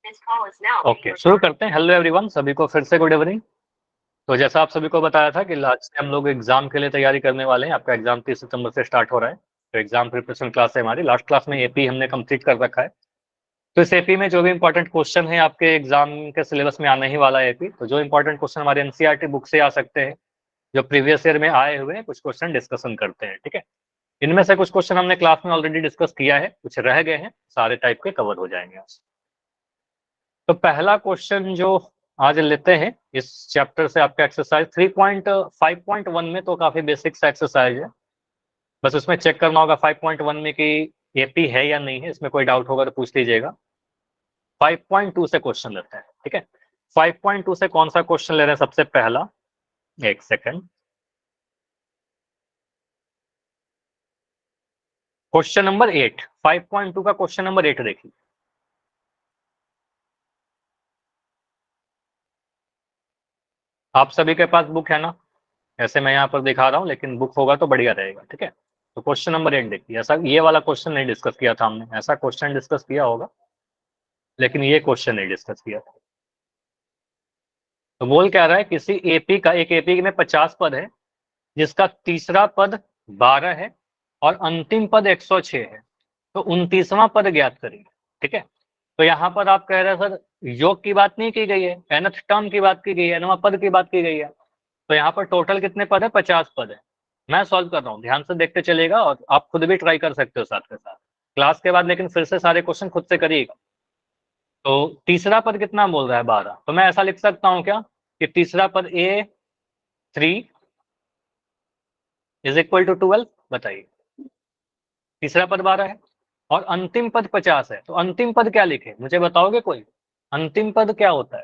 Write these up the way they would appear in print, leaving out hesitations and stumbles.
Okay, शुरू करते हैं। हेलो एवरीवन, सभी को फिर से गुड इवनिंग। तो जैसा आप सभी को बताया था कि लास्ट से हम लोग एग्जाम के लिए तैयारी करने वाले हैं। आपका एग्जाम 30 सितंबर से स्टार्ट हो रहा है। तो एग्जाम प्रिपरेशन क्लास है हमारी। लास्ट क्लास में एपी हमने कंप्लीट कर रखा है। तो इस एपी में जो भी इंपॉर्टेंट क्वेश्चन है आपके एग्जाम के सिलेबस में आने ही वाला है एपी। तो जो इंपॉर्टेंट क्वेश्चन हमारे एनसीईआरटी बुक से आ सकते हैं, जो प्रीवियस ईयर में आए हुए हैं, कुछ क्वेश्चन डिस्कशन करते हैं। ठीक है, इनमें से कुछ क्वेश्चन हमने क्लास में ऑलरेडी डिस्कस किया है, कुछ रह गए हैं, सारे टाइप के कवर हो जाएंगे आज। तो पहला क्वेश्चन जो आज लेते हैं इस चैप्टर से, आपका एक्सरसाइज 3.5.1 में, तो काफी बेसिक सा एक्सरसाइज है। बस उसमें चेक करना होगा 5.1 में कि एपी है या नहीं है। इसमें कोई डाउट होगा तो पूछ लीजिएगा। 5.2 से क्वेश्चन लेते हैं। ठीक है, 5.2 से कौन सा क्वेश्चन ले रहे हैं सबसे पहला? एक सेकंड। क्वेश्चन नंबर 8, 5.2 का क्वेश्चन नंबर 8 देखिए। आप सभी के पास बुक है ना? ऐसे मैं यहाँ पर दिखा रहा हूँ, लेकिन बुक होगा तो बढ़िया रहेगा। ठीक है, तो क्वेश्चन नंबर 8 देखिए। ऐसा ये वाला क्वेश्चन नहीं डिस्कस किया था हमने, ऐसा क्वेश्चन डिस्कस किया होगा लेकिन ये क्वेश्चन नहीं डिस्कस किया था। तो बोल क्या रहा है, किसी एपी का, एक एपी में 50 पद है जिसका तीसरा पद 12 है और अंतिम पद 106 है। तो 29वां पद ज्ञात करिए। ठीक है, तो यहाँ पर आप कह रहे हैं सर योग की बात नहीं की गई है, nth टर्म की बात की गई है, nवां पद की बात की गई है। तो यहाँ पर टोटल कितने पद है? 50 पद है। मैं सॉल्व कर रहा हूँ, ध्यान से देखते चलेगा और आप खुद भी ट्राई कर सकते हो साथ के साथ क्लास के बाद, लेकिन फिर से सारे क्वेश्चन खुद से करिएगा। तो तीसरा पद कितना बोल रहा है? 12। तो मैं ऐसा लिख सकता हूँ क्या कि तीसरा पद A3 इज इक्वल टू 12? बताइए, तीसरा पद 12 है और अंतिम पद 50 है, तो अंतिम पद क्या लिखे? मुझे बताओगे कोई? अंतिम पद क्या होता है?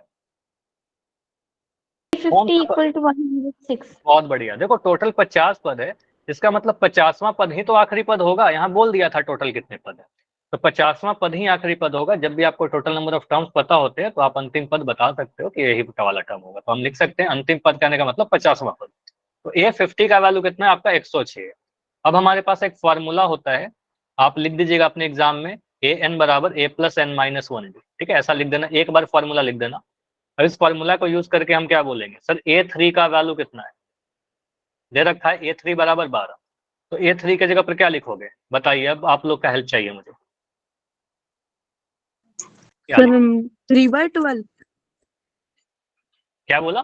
50 इक्वल टू 106। बहुत बढ़िया। देखो टोटल 50 पद है, इसका मतलब 50वां पद ही तो आखिरी पद होगा। यहाँ बोल दिया था टोटल कितने पद है, तो 50वां पद ही आखिरी पद होगा। जब भी आपको टोटल नंबर ऑफ टर्म्स पता होते हैं तो आप अंतिम पद बता सकते हो कि यही वाला टर्म होगा। तो हम लिख सकते हैं अंतिम पद कहने का मतलब 50वां पद। तो A50 का वैल्यू कितना है आपका? 106 है। अब हमारे पास एक फॉर्मूला होता है, आप लिख दीजिएगा अपने एग्जाम में, AN बराबर A plus N minus 1D। ठीक है, ऐसा लिख देना, एक बार फॉर्मूला लिख देना। और इस फॉर्मूला को यूज करके हम क्या बोलेंगे, सर A3 का वैल्यू कितना है? दे रखा है A3 बराबर 12। तो A3 की जगह पर क्या लिखोगे? बताइए, अब आप लोग का हेल्प चाहिए मुझे। सर 3/12। क्या बोला?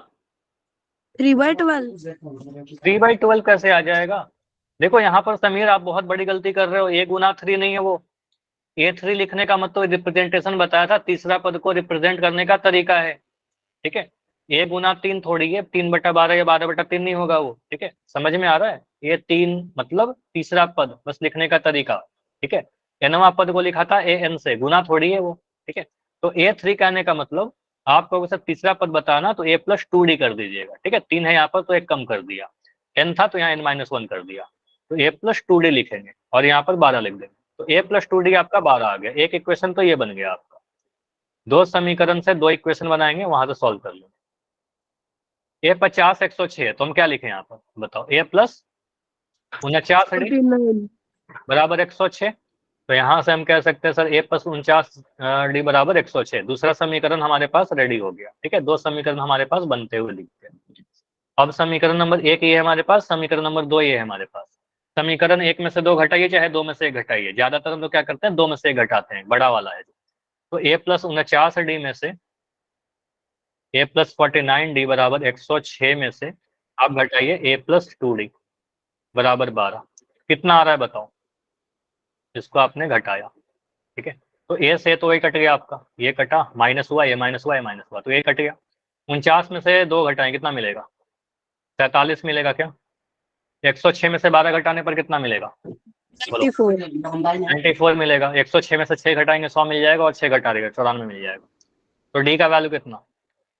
3/12। 3/12 कैसे आ जाएगा? देखो यहाँ पर समीर आप बहुत बड़ी गलती कर रहे हो, A गुना 3 नहीं है वो। A3 लिखने का मतलब रिप्रेजेंटेशन बताया था, तीसरा पद को रिप्रेजेंट करने का तरीका है। ठीक है, A गुना 3 थोड़ी है, 3/12 या 12/3 नहीं होगा वो। ठीक है, समझ में आ रहा है? ये 3 मतलब तीसरा पद, बस लिखने का तरीका। ठीक है, nवां पद को लिखा था AN से, गुना थोड़ी है वो। ठीक है, तो A3 कहने का मतलब आपको अगर तीसरा पद बताना तो A प्लस 2D कर दीजिएगा। ठीक है, 3 है यहाँ पर तो एक कम कर दिया, N था तो यहाँ N-1 कर दिया, तो A प्लस 2D लिखेंगे और यहाँ पर 12 लिख देंगे। तो A प्लस 2D आपका 12 आ गया। एक इक्वेशन तो ये बन गया आपका। दो समीकरण से दो इक्वेशन बनाएंगे, वहां से सॉल्व कर लेंगे। A50 106 है तो हम क्या लिखें यहाँ पर? बताओ, A प्लस 49D बराबर 106। तो यहाँ से हम कह सकते हैं सर A प्लस 49D बराबर 106। दूसरा समीकरण हमारे पास रेडी हो गया। ठीक है, दो समीकरण हमारे पास बनते हुए दिखते हैं। अब समीकरण नंबर 1 ये है हमारे पास, समीकरण नंबर 2 ये है हमारे पास। समीकरण 1 में से 2 घटाइए, चाहे 2 में से 1 घटाइए। ज्यादातर हम लोग क्या करते हैं, 2 में से 1 घटाते हैं, बड़ा वाला है। तो A प्लस 49D में से A प्लस 49D बराबर 106 में से आप घटाइए A प्लस 2D बराबर 12। कितना आ रहा है बताओ? इसको आपने घटाया। ठीक है, तो A से तो ये कट गया आपका, ये कटा, माइनस हुआ, ये माइनस हुआ, ये माइनस हुआ, तो ये कट गया। 49 में से 2 घटाएं, कितना मिलेगा? 47 मिलेगा क्या? 106 में से 12 घटाने पर कितना मिलेगा? 94 मिलेगा। 106 में से 6 घटाएंगे 100 मिल जाएगा, और 6 घटा देगा 94 मिल जाएगा। तो डी का वैल्यू कितना?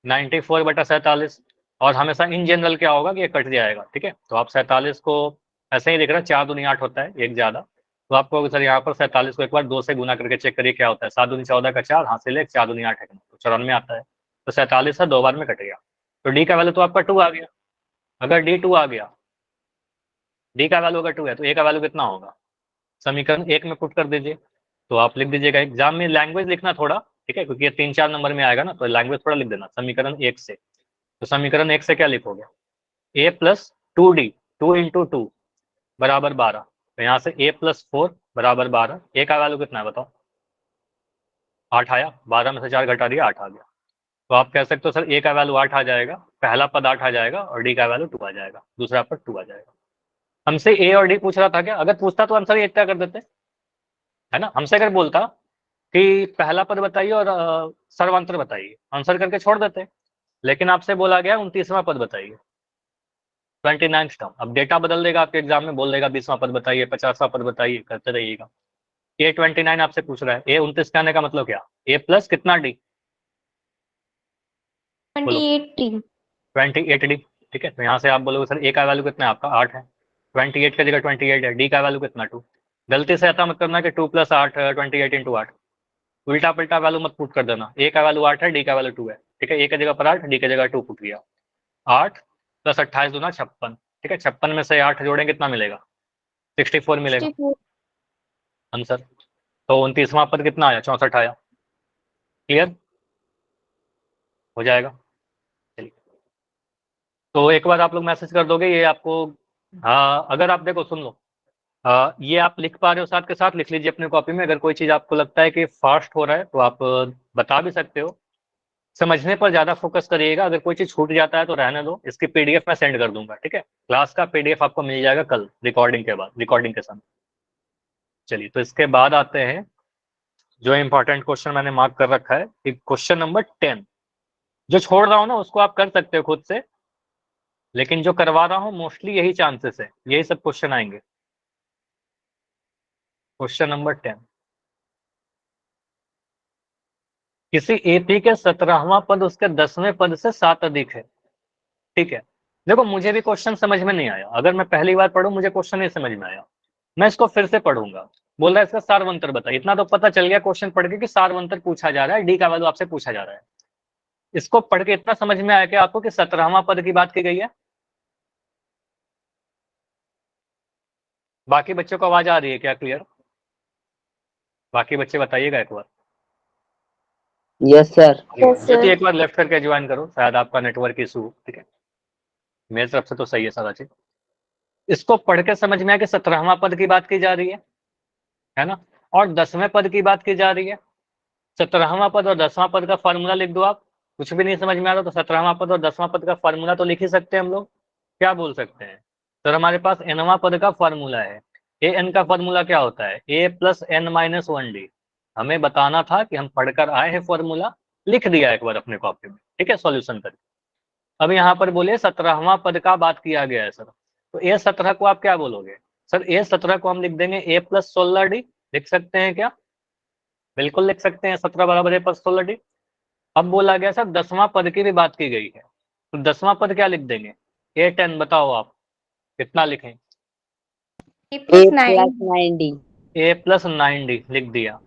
94/47। और हमेशा इन जनरल क्या होगा कि ये कट जाएगा। ठीक है, तो आप 47 को ऐसे ही दिख रहा है, 4 दूनी 8 होता है, एक ज्यादा। तो आपको सर यहाँ पर 47 को एक बार 2 से गुना करके चेक करिए क्या होता है। 7 दूनी 14 का 4, हाथ से ले, 4 दूनी 8 है, तो 94 आता है। तो 47 है, 2 बार में कट गया। तो डी का वैल्यू तो आपका 2 आ गया। अगर डी 2 आ गया, डी का वैल्यू अगर 2 है तो ए का वैल्यू कितना होगा? समीकरण 1 में पुट कर दीजिए। तो आप लिख दीजिएगा, एग्जाम में लैंग्वेज लिखना थोड़ा, ठीक है, क्योंकि ये 3-4 नंबर में आएगा ना, तो लैंग्वेज थोड़ा लिख देना समीकरण 1 से। तो समीकरण 1 से क्या लिखोगे, a प्लस 2d 2 इंटू 2 बराबर 12। तो यहाँ से a प्लस 4 बराबर 12। a का वैल्यू कितना है बताओ, 8 आया, 12 में से 4 घटा दिया 8 आ गया। तो आप कह सकते हो सर a का वैल्यू 8 आ जाएगा, पहला पद 8 आ जाएगा और d का वैल्यू 2 आ जाएगा, दूसरा पद 2 आ जाएगा। हमसे a और d पूछ रहा था क्या, अगर पूछता तो आंसर एक कर देते, है ना। हमसे अगर बोलता कि पहला पद बताइए और सर्वांतर बताइए, आंसर करके छोड़ देते, लेकिन आपसे बोला गया 29वां पद बताइए, 29th टर्म। अब डेटा बदल देगा आपके एग्जाम में, बोल देगा 20वां पद बताइए, 50वां पद बताइए, करते रहिएगा। ए 29 आपसे पूछ रहा है, ए 29 कहने का मतलब क्या, ए प्लस कितना डी, 28 28 डी। ठीक है, तो यहाँ से आप बोलोगे सर ए का वैल्यू कितना है आपका, 8 है, 28 की जगह 28 है, डी का वैल्यू कितना 2। गलती से ऐसा मत करना कि 2 प्लस 8 28 इंटू 8, उल्टा पल्टा वैल्यू मत पुट कर देना। ए का वैल्यू 8 है, डी का वैल्यू 2 है, ठीक है, ए की जगह पर 8, डी की जगह 2 पुट किया। 8 प्लस 28 दूना 56, ठीक है, 56 में से 8 जोड़ें कितना मिलेगा, 64 मिलेगा 64 आंसर। तो 29वां पद कितना आया, 64 आया। क्लियर हो जाएगा। चलिए, तो एक बार आप लोग मैसेज कर दोगे ये आपको। हाँ, अगर आप देखो सुन लो, ये आप लिख पा रहे हो साथ के साथ लिख लीजिए अपने कॉपी में। अगर कोई चीज आपको लगता है कि फास्ट हो रहा है तो आप बता भी सकते हो। समझने पर ज्यादा फोकस करिएगा, अगर कोई चीज छूट जाता है तो रहने दो, इसकी पीडीएफ मैं सेंड कर दूंगा, ठीक है। क्लास का पीडीएफ आपको मिल जाएगा कल रिकॉर्डिंग के बाद, रिकॉर्डिंग के समय। चलिए, तो इसके बाद आते हैं जो इंपॉर्टेंट क्वेश्चन मैंने मार्क कर रखा है कि क्वेश्चन नंबर 10। जो छोड़ रहा हूँ ना उसको आप कर सकते हो खुद से, लेकिन जो करवा रहा हूँ मोस्टली यही चांसेस है, यही सब क्वेश्चन आएंगे। क्वेश्चन नंबर 10, किसी एपी के 17वां पद उसके 10वें पद से 7 अधिक है, ठीक है। देखो मुझे भी क्वेश्चन समझ में नहीं आया, अगर मैं पहली बार पढ़ूं मुझे क्वेश्चन नहीं समझ में आया, मैं इसको फिर से पढ़ूंगा। बोल रहा है इसका सारवंतर बताइए, इतना तो पता चल गया क्वेश्चन पढ़ के कि सारवंतर पूछा जा रहा है, डी का वैल्यू आपसे पूछा जा रहा है। इसको पढ़ के इतना समझ में आया कि आपको कि 17वां पद की बात की गई है। बाकी बच्चों को आवाज आ रही है क्या क्लियर, बाकी बच्चे बताइएगा एक बार। Yes sir. ज्योति एक बार लेफ्ट करके ज्वाइन करो, शायद आपका नेटवर्क इशू हो, ठीक है। मेरी तरफ से तो सही है सारा चीज। इसको पढ़ के समझ में आया कि 17वां पद की बात की जा रही है ना, और 10वें पद की बात की जा रही है। 17वां पद और 10वां पद का फॉर्मूला लिख दो आप। कुछ भी नहीं समझ में आ रहा तो 17वां पद और 10वां पद का फॉर्मूला तो लिख ही सकते हैं हम लोग। क्या बोल सकते हैं सर, हमारे पास nवां पद का फॉर्मूला है। ए एन का फॉर्मूला क्या होता है, ए प्लस एन माइनस 1d। हमें बताना था कि हम पढ़कर आए हैं, फॉर्मूला लिख दिया एक बार अपने कॉपी में, ठीक है, सॉल्यूशन करके। अब यहाँ पर बोले 17वां पद का बात किया गया है सर, तो ए 17 को आप क्या बोलोगे सर, ए 17 को हम लिख देंगे ए प्लस 16d। लिख सकते हैं क्या, बिल्कुल लिख सकते हैं, 17 बराबर ए प्लस 16d। अब बोला गया सर 10वां पद की भी बात की गई है, तो 10वां पद क्या लिख देंगे, ए 10। बताओ आप कितना लिखें, ए प्लस 9d। ए प्लस 9d लिख दिया।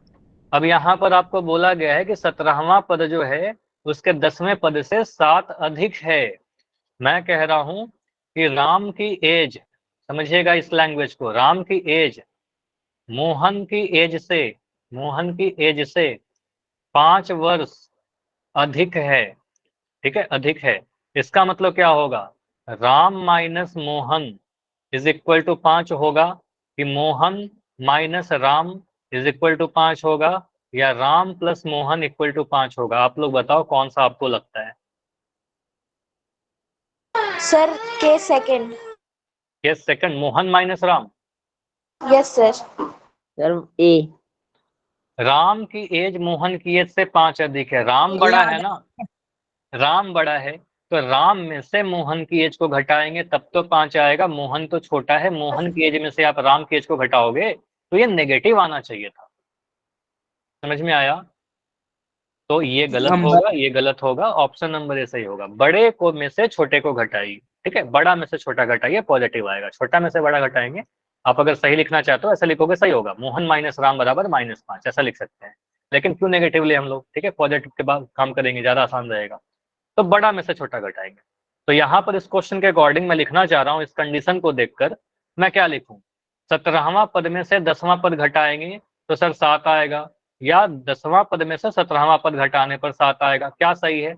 अब यहाँ पर आपको बोला गया है कि 17वां पद जो है उसके 10वें पद से 7 अधिक है। मैं कह रहा हूं कि राम की एज, समझिएगा इस लैंग्वेज को, राम की एज मोहन की एज से, मोहन की एज से 5 वर्ष अधिक है, ठीक है, अधिक है। इसका मतलब क्या होगा, Ram minus Mohan is equal to 5 होगा, कि Mohan minus Ram is equal to 5 होगा, या Ram plus Mohan equal to 5 होगा। आप लोग बताओ कौन सा आपको लगता है। सर के second. Yes second, Mohan minus Ram. Yes sir. Sir A. Ram की एज मोहन की एज से 5 अधिक है, राम बड़ा है ना, राम बड़ा है, तो राम में से मोहन की एज को घटाएंगे तब तो 5 आएगा। मोहन तो छोटा है, मोहन की एज में से आप राम की एज को घटाओगे तो ये नेगेटिव आना चाहिए था। समझ में आया, तो ये गलत होगा, ये गलत होगा, ऑप्शन नंबर ए सही होगा। बड़े को में से छोटे को घटाइए, ठीक है, बड़ा में से छोटा घटाइए, पॉजिटिव आएगा। छोटा में से बड़ा घटाएंगे, आप अगर सही लिखना चाहते हो ऐसा लिखोगे सही होगा, मोहन माइनस राम बराबर -5, ऐसा लिख सकते हैं। लेकिन क्यों नेगेटिवली हम लोग, ठीक है, पॉजिटिव के बाद काम करेंगे, ज्यादा आसान रहेगा। तो बड़ा में से छोटा घटाएंगे। तो यहाँ पर इस क्वेश्चन के अकॉर्डिंग मैं लिखना चाह रहा हूँ, इस कंडीशन को देखकर मैं क्या लिखूं, 17वां पद में से 10वां पद घटाएंगे तो सर 7 आएगा, या 10वां पद में से 17वां पद घटाने पर 7 आएगा? क्या सही है?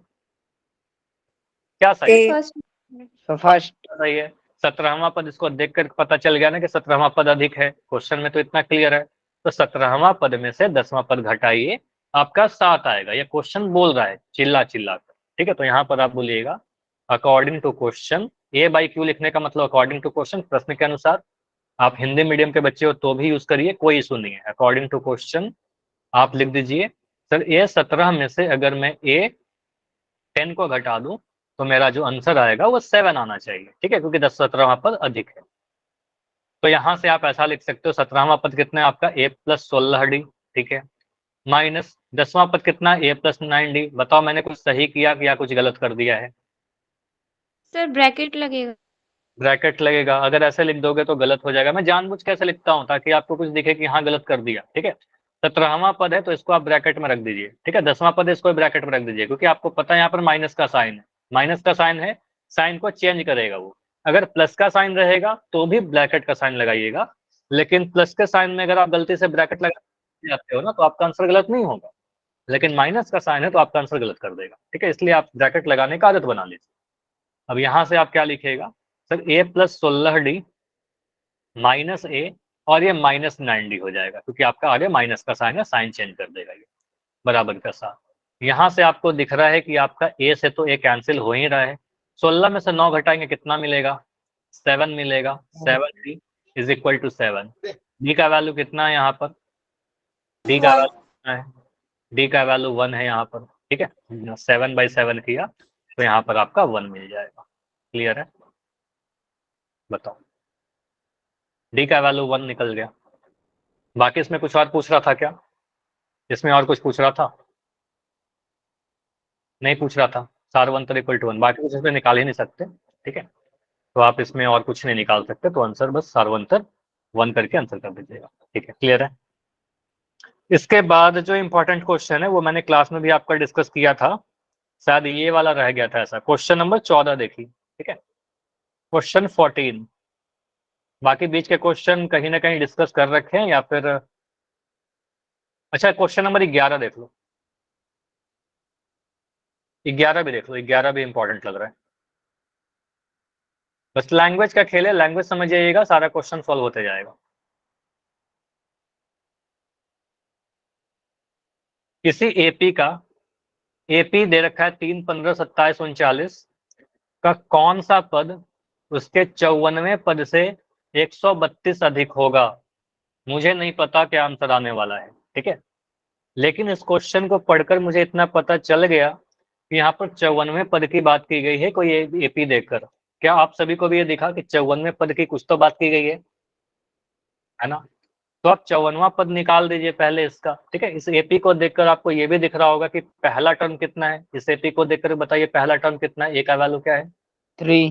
क्या सही है? First first. सही है। 17वां पद, इसको देखकर पता चल गया ना कि 17वां पद अधिक है। क्वेश्चन में तो इतना क्लियर है। तो 17वां पद में से 10वां पद घटाइए, आपका 7 आएगा। ये क्वेश्चन बोल रहा है चिल्ला चिल्ला कर। ठीक है, तो यहाँ पर आप बोलिएगा according to question. A by Q लिखने का मतलब अकॉर्डिंग टू क्वेश्चन, प्रश्न के अनुसार। आप हिंदी मीडियम के बच्चे हो तो भी यूज करिए, कोई इशू नहीं है। अकॉर्डिंग टू क्वेश्चन आप लिख दीजिए सर ए 17 में से अगर मैं ए 10 को घटा दूं तो मेरा जो आंसर आएगा वो 7 आना चाहिए। ठीक है, क्योंकि 17वां पद अधिक है। तो यहां से आप ऐसा लिख सकते हो 17वां पद कितना है आपका a प्लस 16d। ठीक है, माइनस 10वां पद कितना a प्लस 9d। बताओ मैंने कुछ सही किया या कुछ गलत कर दिया है? सर ब्रैकेट लगेगा। ब्रैकेट लगेगा, अगर ऐसे लिख दोगे तो गलत हो जाएगा। मैं जानबूझ कैसे लिखता हूँ ताकि आपको कुछ दिखे कि हाँ गलत कर दिया। ठीक है, 17वां पद है तो इसको आप ब्रैकेट में रख दीजिए। ठीक है, 10वां पद है इसको ब्रैकेट में रख दीजिए, क्योंकि आपको पता है यहाँ पर माइनस का साइन है। माइनस का साइन है, साइन को चेंज करेगा वो। अगर प्लस का साइन रहेगा तो भी ब्रैकेट का साइन लगाइएगा, लेकिन प्लस के साइन में अगर आप गलती से ब्रैकेट लगा जाते हो ना तो आपका आंसर गलत नहीं होगा, लेकिन माइनस का साइन है तो आपका आंसर गलत कर देगा। ठीक है, इसलिए आप ब्रैकेट लगाने का आदत बना लीजिए। अब यहाँ से आप क्या लिखेगा sir a plus 16d minus A, और ये माइनस 9d हो जाएगा, क्योंकि आपका आगे माइनस का साइन है, साइन चेंज कर देगा ये बराबर का साथ। यहाँ से आपको दिख रहा है कि आपका a से तो a कैंसिल हो ही रहा है। 16 में से 9 घटाएंगे कितना मिलेगा? 7 मिलेगा। 7d is equal to 7। d का वैल्यू कितना है यहाँ पर? d का वैल्यू कितना है? d का वैल्यू 1 है यहाँ पर। ठीक है, 7/7 किया तो यहाँ पर आपका 1 मिल जाएगा। क्लियर है? बताओ, डी का वैल्यू 1 निकल गया। बाकी इसमें कुछ और पूछ रहा था क्या? इसमें और कुछ पूछ रहा था? नहीं पूछ रहा था। सारवंतर इक्वल टू 1, बाकी कुछ इसमें निकाल ही नहीं सकते। ठीक है, तो आप इसमें और कुछ नहीं निकाल सकते, तो आंसर बस सारवंतर 1 करके आंसर कर दीजिएगा। ठीक है, क्लियर है? इसके बाद जो इंपॉर्टेंट क्वेश्चन है वो मैंने क्लास में भी आपका डिस्कस किया था, शायद ये वाला रह गया था ऐसा। क्वेश्चन नंबर 14 देखिए। ठीक है, क्वेश्चन 14। बाकी बीच के क्वेश्चन कहीं ना कहीं डिस्कस कर रखे हैं या फिर अच्छा क्वेश्चन नंबर 11 देख लो। 11 भी देख लो, 11 भी इंपॉर्टेंट लग रहा है। बस लैंग्वेज का खेल है, लैंग्वेज समझ जाइएगा, सारा क्वेश्चन सॉल्व होते जाएगा। किसी एपी का, एपी दे रखा है 3, 15, 27, 39 का कौन सा पद उसके 54वें पद से 132 अधिक होगा? मुझे नहीं पता क्या आंसर आने वाला है। ठीक है, लेकिन इस क्वेश्चन को पढ़कर मुझे इतना पता चल गया कि यहाँ पर 54वें पद की बात की गई है कोई एपी देकर। क्या आप सभी को भी ये दिखा कि 54वें पद की कुछ तो बात की गई है ना? तो आप 54वां पद निकाल दीजिए पहले इसका। ठीक है, इस एपी को देखकर आपको ये भी दिख रहा होगा कि पहला टर्म कितना है। इस एपी को देखकर बताइए पहला टर्म कितना है, ए का वैल्यू क्या है? 3।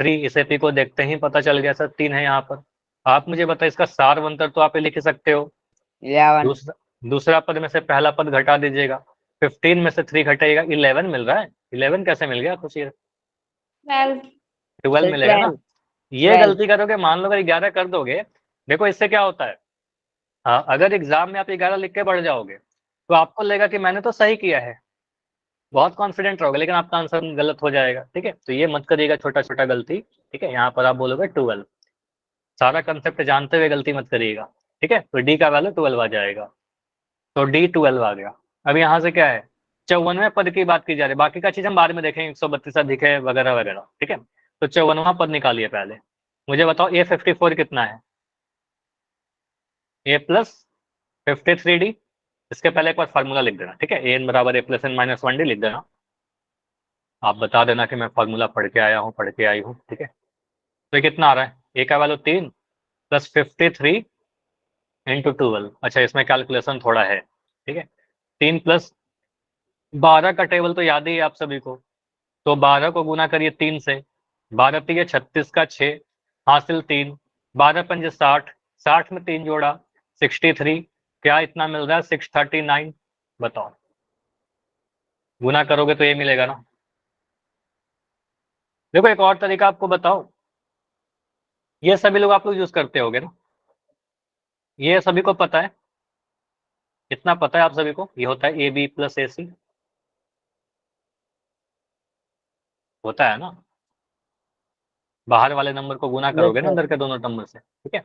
3। इस एपी को देखते ही पता चल गया सर 3 है यहाँ पर। आप मुझे बताइए इसका सारवंतर तो आप लिख सकते हो। 11। दूसरा पद में से पहला पद घटा दीजिएगा। 15 में से 3 घटाइएगा, 11 मिल रहा है। 11 कैसे मिल गया? कुछ 12 मिलेगा ना। ये 12। गलती करोगे, मान लो अगर 11 कर दोगे, देखो इससे क्या होता है, हाँ, अगर एग्जाम में आप 11 लिख के बढ़ जाओगे तो आपको लगेगा कि मैंने तो सही किया है, बहुत कॉन्फिडेंट रहोगे, लेकिन आपका आंसर गलत हो जाएगा। ठीक है, तो ये मत करिएगा छोटा छोटा गलती। ठीक है, यहाँ पर आप बोलोगे 12, सारा कंसेप्ट जानते हुए गलती मत करिएगा। ठीक है, तो डी का वैल्यू 12 आ जाएगा, तो डी 12 आ गया। अब यहाँ से क्या है, 54वें पद की बात की जा रही है, बाकी का चीज हम बाद में देखेंगे, 132 अधिक है वगैरह वगैरह। ठीक है, तो 54वां पद निकालिए पहले। मुझे बताओ A54 कितना है? A plus 53D। इसके पहले एक बार फार्मूला लिख देना। ठीक है, an बराबर a plus N minus 1d लिख देना। आप बता देना कि मैं फार्मूला पढ़ के आया हूँ, पढ़ के आई हूँ। ठीक है, तो ये कितना आ रहा है? a का वैल्यू 3 प्लस 53 इंटू 12। अच्छा, इसमें कैलकुलेशन थोड़ा है। ठीक है, 3 प्लस 12 का टेबल तो याद ही है आप सभी को, तो 12 को गुना करिए 3 से। 12 3 36 का 6 हासिल 3, 12 पंजे 60, 60 में 3 जोड़ा 63। क्या इतना मिल रहा है? 639। बताओ, गुना करोगे तो ये मिलेगा ना। देखो एक और तरीका आपको बताओ, ये सभी लोग आप लोग यूज करते होगे ना, ये सभी को पता है। कितना पता है आप सभी को? ये होता है ए बी प्लस ए सी, होता है ना? बाहर वाले नंबर को गुना करोगे ना सर। अंदर के दोनों नंबर से, ठीक है।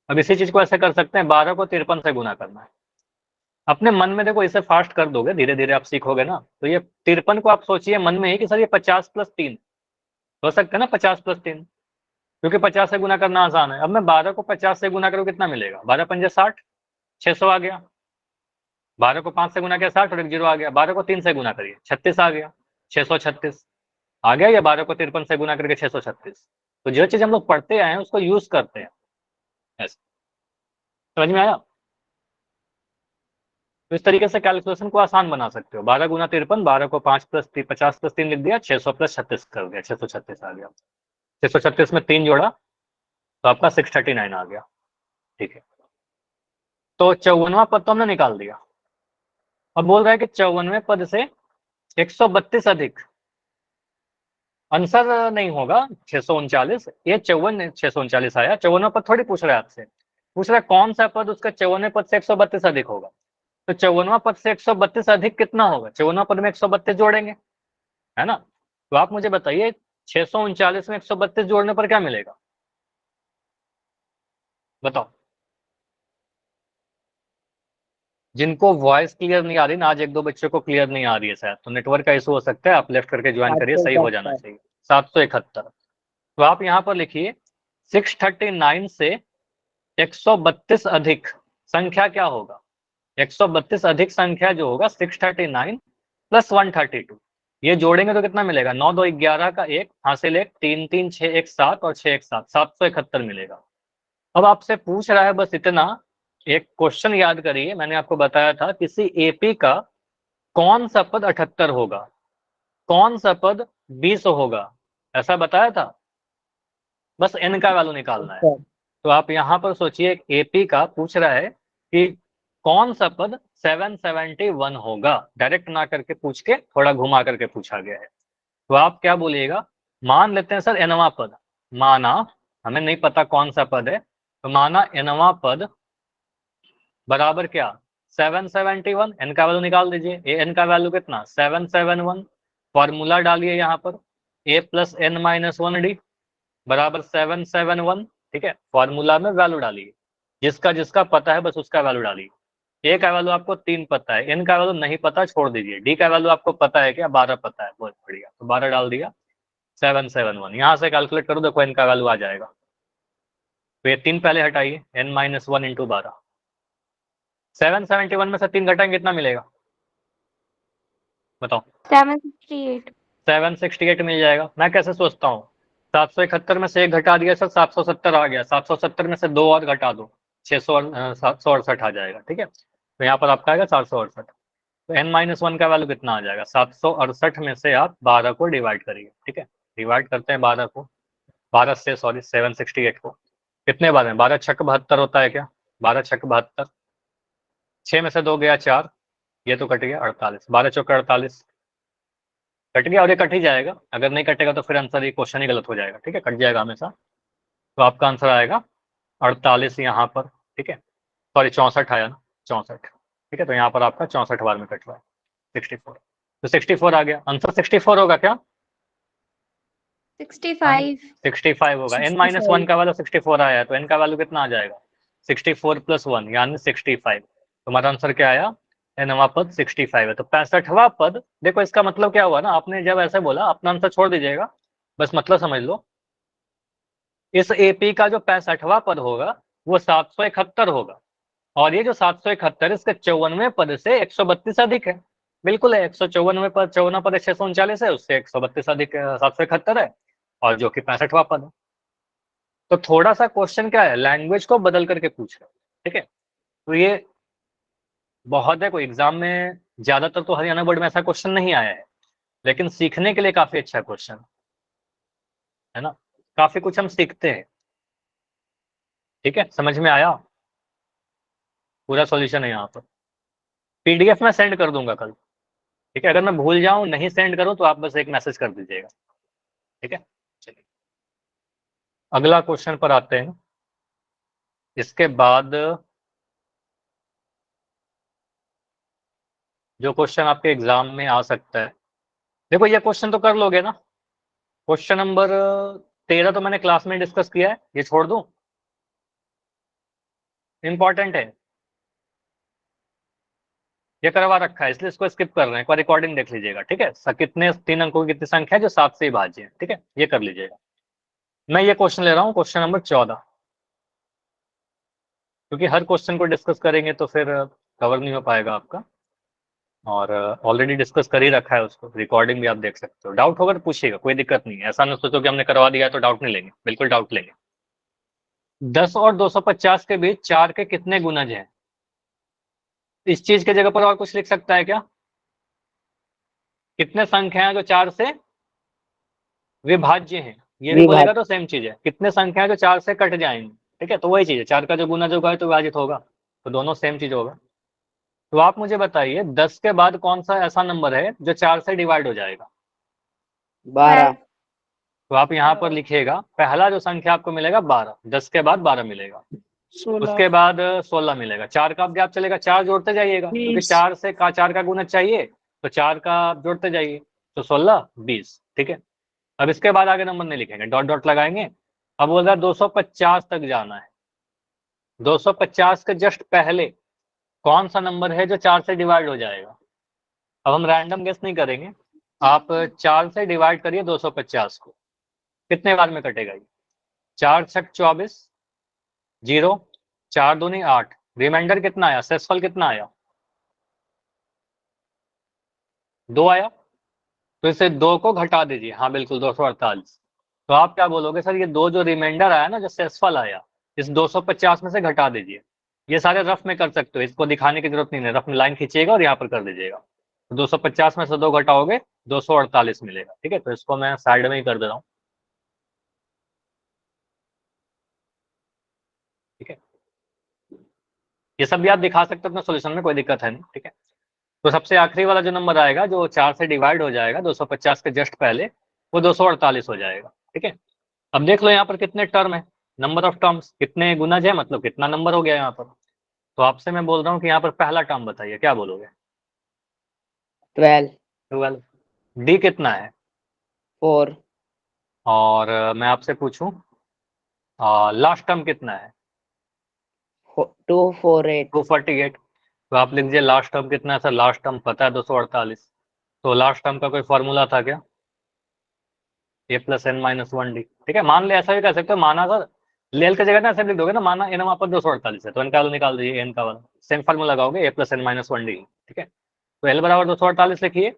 अब इसी चीज को ऐसे कर सकते हैं, 12 को 53 से गुना करना है। अपने मन में देखो, इसे फास्ट कर दोगे, धीरे धीरे आप सीखोगे ना, तो ये 53 को आप सोचिए मन में ही कि सर ये 50 प्लस 3 हो सकता है ना, 50 प्लस 3, क्योंकि 50 से गुना करना आसान है। अब मैं 12 को 50 से गुना करूँ, कितना मिलेगा? 12 पंजे 60, 600 आ गया। 12 को 5 से गुना किया 60 और एक जीरो आ गया। 12 को 3 से गुना करिए, 36 आ गया, 636 आ गया। या 12 को 53 से गुना करके 636। तो जो चीज हम लोग पढ़ते आए हैं उसको यूज करते हैं, ऐसे। समझ में आया? तो इस तरीके से कैलकुलेशन को आसान बना सकते हो। 12 गुना 53, 12 को 5 प्लस 50 प्लस 3 लिख दिया, 600 प्लस 36 कर दिया, 636 आ गया। 636 में 3 जोड़ा तो आपका 639 आ गया, ठीक है। तो 54वां पद तो हमने निकाल दिया। अब बोल रहा है कि 54वें पद से 132 अधिक, आंसर नहीं होगा 639, ये 639 आया। 54वां पद थोड़ी पूछ रहा है आपसे, पूछ रहा है कौन सा पद उसका 54वें पद से 132 अधिक होगा। तो 54वां पद से 132 अधिक कितना होगा? 54वां पद में 132 जोड़ेंगे, है ना? तो आप मुझे बताइए 639 में 132 जोड़ने पर क्या मिलेगा? बताओ। जिनको वॉइस क्लियर नहीं आ रही ना, आज एक दो बच्चों को क्लियर नहीं आ रही है शायद, तो नेटवर्क का इशू हो सकता है, आप लेफ्ट करके ज्वाइन करिए, सही हो जाना 771। चाहिए। 771। तो आप यहाँ पर लिखिए 639 से 132 अधिक संख्या क्या होगा? 132 अधिक संख्या जो होगा 639 प्लस 132, ये जोड़ेंगे तो कितना मिलेगा? 9 2 11 का 1 हासिल 1, 3 3 6 1 7 और 6 1 7, 771 मिलेगा। अब आपसे पूछ रहा है बस इतना, एक क्वेश्चन याद करिए, मैंने आपको बताया था किसी एपी का कौन सा पद 78 होगा, कौन सा पद 20 होगा, ऐसा बताया था। बस एन का वैल्यू निकालना है। सर। तो आप यहाँ पर सोचिए, एपी का पूछ रहा है कि कौन सा पद 771 होगा, डायरेक्ट ना करके पूछ के थोड़ा घुमा करके पूछा गया है। तो आप क्या बोलिएगा? मान लेते हैं सर एनवा पद, माना हमें नहीं पता कौन सा पद है, तो माना एनवा पद बराबर क्या? 771। एन का वैल्यू निकाल दीजिए, एन का वैल्यू कितना? 771। फॉर्मूला डालिए यहाँ पर, ए प्लस एन माइनस 1 डी बराबर 771, ठीक है। फॉर्मूला में वैल्यू डालिए, जिसका जिसका पता है बस उसका वैल्यू डालिए। ए का वैल्यू आपको 3 पता है, एन का वैल्यू नहीं पता, छोड़ दीजिए। डी का वैल्यू आपको पता है क्या? 12 पता है, बहुत बढ़िया, तो 12 डाल दिया। 771 यहाँ से कैलकुलेट करो, देखो एन का वैल्यू आ जाएगा। तो ये 3 पहले हटाइए, एन माइनस 1 इंटू 12। 771 में से 3 घटाएंगे कितना मिलेगा? बताओ। 768। 768 मिल जाएगा। मैं कैसे सोचता हूँ, 771 में से 1 घटा दिया सर, 770 आ गया। 770 में से 2 और घटा दो, 768 आ जाएगा, ठीक है। तो यहाँ पर आपका आएगा 468। तो n माइनस 1 का वैल्यू कितना आ जाएगा? 768 में से आप 12 को डिवाइड करिए, ठीक है। डिवाइड करते हैं 12 को, 12 से सॉरी 768 को, कितने बार है? 12 छक 72 होता है क्या? 12 छक 72, 6 में से 2 गया 4, ये तो कट गया 48, 12 चौके 48 कट गया, और ये कट ही जाएगा। अगर नहीं कटेगा तो फिर आंसर, ये क्वेश्चन ही गलत हो जाएगा, ठीक है, कट जाएगा हमेशा। तो आपका आंसर आएगा 48 यहाँ पर, ठीक है। सॉरी 64 आया ना, 64, ठीक है। तो यहाँ पर आपका 64 बार में कट रहा है 64। तो 64 आ गया, आंसर 64 होगा क्या? 65। 65 होगा। n माइनस 1 का वैल्यू 64 आया है, तो n का वैल्यू कितना आ जाएगा? 64 प्लस 1 यानी 65। तुम्हारा आंसर क्या आया? nवां पद 65 है। तो 65वां पद, देखो इसका मतलब क्या हुआ ना, आपने जब ऐसे बोला अपना आंसर छोड़ दीजिएगा, बस मतलब समझ लो। इस एपी का जो 65वां पद होगा वो 771 होगा, और ये जो 771 इसके 54वें पद से 132 अधिक है। बिल्कुल है, 154वें पद, 54वां पद 639 है, उससे 132 अधिक 771 है, और जो कि 65वां पद है। तो थोड़ा सा क्वेश्चन क्या है, लैंग्वेज को बदल करके पूछ रहे हैं, ठीक है। तो ये बहुत है, कोई एग्जाम में ज्यादातर तो हरियाणा बोर्ड में ऐसा क्वेश्चन नहीं आया है, लेकिन सीखने के लिए काफी अच्छा क्वेश्चन है ना, काफी कुछ हम सीखते हैं, ठीक है। समझ में आया? पूरा सॉल्यूशन है यहाँ पर, पीडीएफ में सेंड कर दूंगा कल, ठीक है। अगर मैं भूल जाऊं, नहीं सेंड करूं, तो आप बस एक मैसेज कर दीजिएगा, ठीक है। चलिए अगला क्वेश्चन पर आते हैं। इसके बाद जो क्वेश्चन आपके एग्जाम में आ सकता है। देखो ये क्वेश्चन तो कर लोगे ना, क्वेश्चन नंबर 13 तो मैंने क्लास में डिस्कस किया है, ये छोड़ दूं, इंपॉर्टेंट है, ये करवा रखा है इसलिए इसको स्किप कर रहे हैं, एक बार रिकॉर्डिंग देख लीजिएगा, ठीक है। कितने 3 अंकों की कितनी संख्या है जो 7 से ही भाज्य है, ठीक है, ये कर लीजिएगा। मैं ये क्वेश्चन ले रहा हूँ, क्वेश्चन नंबर 14, क्योंकि हर क्वेश्चन को डिस्कस करेंगे तो फिर कवर नहीं हो पाएगा आपका, और ऑलरेडी डिस्कस कर ही रखा है उसको, रिकॉर्डिंग भी आप देख सकते हो। डाउट होगा तो पूछिएगा, कोई दिक्कत नहीं है, ऐसा ना सोचो कि हमने करवा दिया है तो डाउट नहीं लेंगे, बिल्कुल डाउट लेंगे। 10 और 250 के बीच 4 के कितने गुणज हैं? इस चीज के जगह पर और कुछ लिख सकता है क्या? कितने संख्याएं जो 4 से विभाज्य हैं, ये भी बोलेगा तो सेम चीज है। कितने संख्याएं जो 4 से कट जाएंगी, ठीक है, तो वही चीज है, 4 का जो गुणज होगा तो विभाजित होगा, तो दोनों सेम चीज होगा। तो आप मुझे बताइए 10 के बाद कौन सा ऐसा नंबर है जो 4 से डिवाइड हो जाएगा? 12। तो आप यहाँ पर लिखिएगा, पहला जो संख्या आपको मिलेगा 12, 10 के बाद 12 मिलेगा, 16। उसके बाद 16 मिलेगा, 4 का अभ्यास चलेगा, 4 जोड़ते जाइएगा, क्योंकि 4 से 4 का गुणज चाहिए, तो 4 का आप जोड़ते जाइए, तो 16 20, ठीक है। अब इसके बाद आगे नंबर नहीं लिखेंगे, डॉट डॉट लगाएंगे। अब बोल रहा है 250 तक जाना है, 250 के जस्ट पहले कौन सा नंबर है जो 4 से डिवाइड हो जाएगा? अब हम रैंडम गेस नहीं करेंगे, आप 4 से डिवाइड करिए 250 को, कितने बार में कटेगा ये? 4 छक 24, 0, 4 दूनी 8, रिमाइंडर कितना आया, शेषफल कितना आया? 2 आया, तो इसे 2 को घटा दीजिए, हाँ बिल्कुल 248। तो आप क्या बोलोगे, सर ये 2 जो रिमाइंडर आया ना, जो शेषफल आया, इस 250 में से घटा दीजिए। ये सारे रफ में कर सकते हो, इसको दिखाने की जरूरत नहीं है, रफ में लाइन खींचिएगा और यहाँ पर कर दीजिएगा। तो 250 में से 2 घटाओगे 248 मिलेगा, ठीक है। तो इसको मैं साइड में ही कर दे रहा हूँ, ठीक है। ये सब भी आप दिखा सकते हो अपने सोल्यूशन में, कोई दिक्कत है नहीं, ठीक है। तो सबसे आखिरी वाला जो नंबर आएगा जो 4 से डिवाइड हो जाएगा 250 के जस्ट पहले, वो 248 हो जाएगा, ठीक है। अब देख लो यहाँ पर कितने टर्म है, नंबर ऑफ टर्म्स, कितने गुणज है, मतलब कितना नंबर हो गया यहाँ पर। तो आपसे मैं बोल रहा हूँ कि यहाँ पर पहला टर्म बताइए, क्या बोलोगे? 12। 12। डी कितना है? 4। और मैं आपसे पूछूं लास्ट टर्म कितना है? 248। 248। तो आप लिख दीजिए लास्ट टर्म कितना है। सर लास्ट टर्म पता है 248, तो लास्ट टर्म का कोई फॉर्मूला था क्या? ए प्लस एन माइनस 1 डी, ठीक है। मान ले, ऐसा भी कर सकते हो, माना सर लेल की जगह ना ऐसे लिख दोगे ना, माना एन वहाँ पर 248 है, तो एन का निकाल दीजिए, एन का वाला सेम फॉर्मूला लगाओगे, ए प्लस एन माइनस 1 डी, ठीक है। तो एल बराबर 248 लिखिए।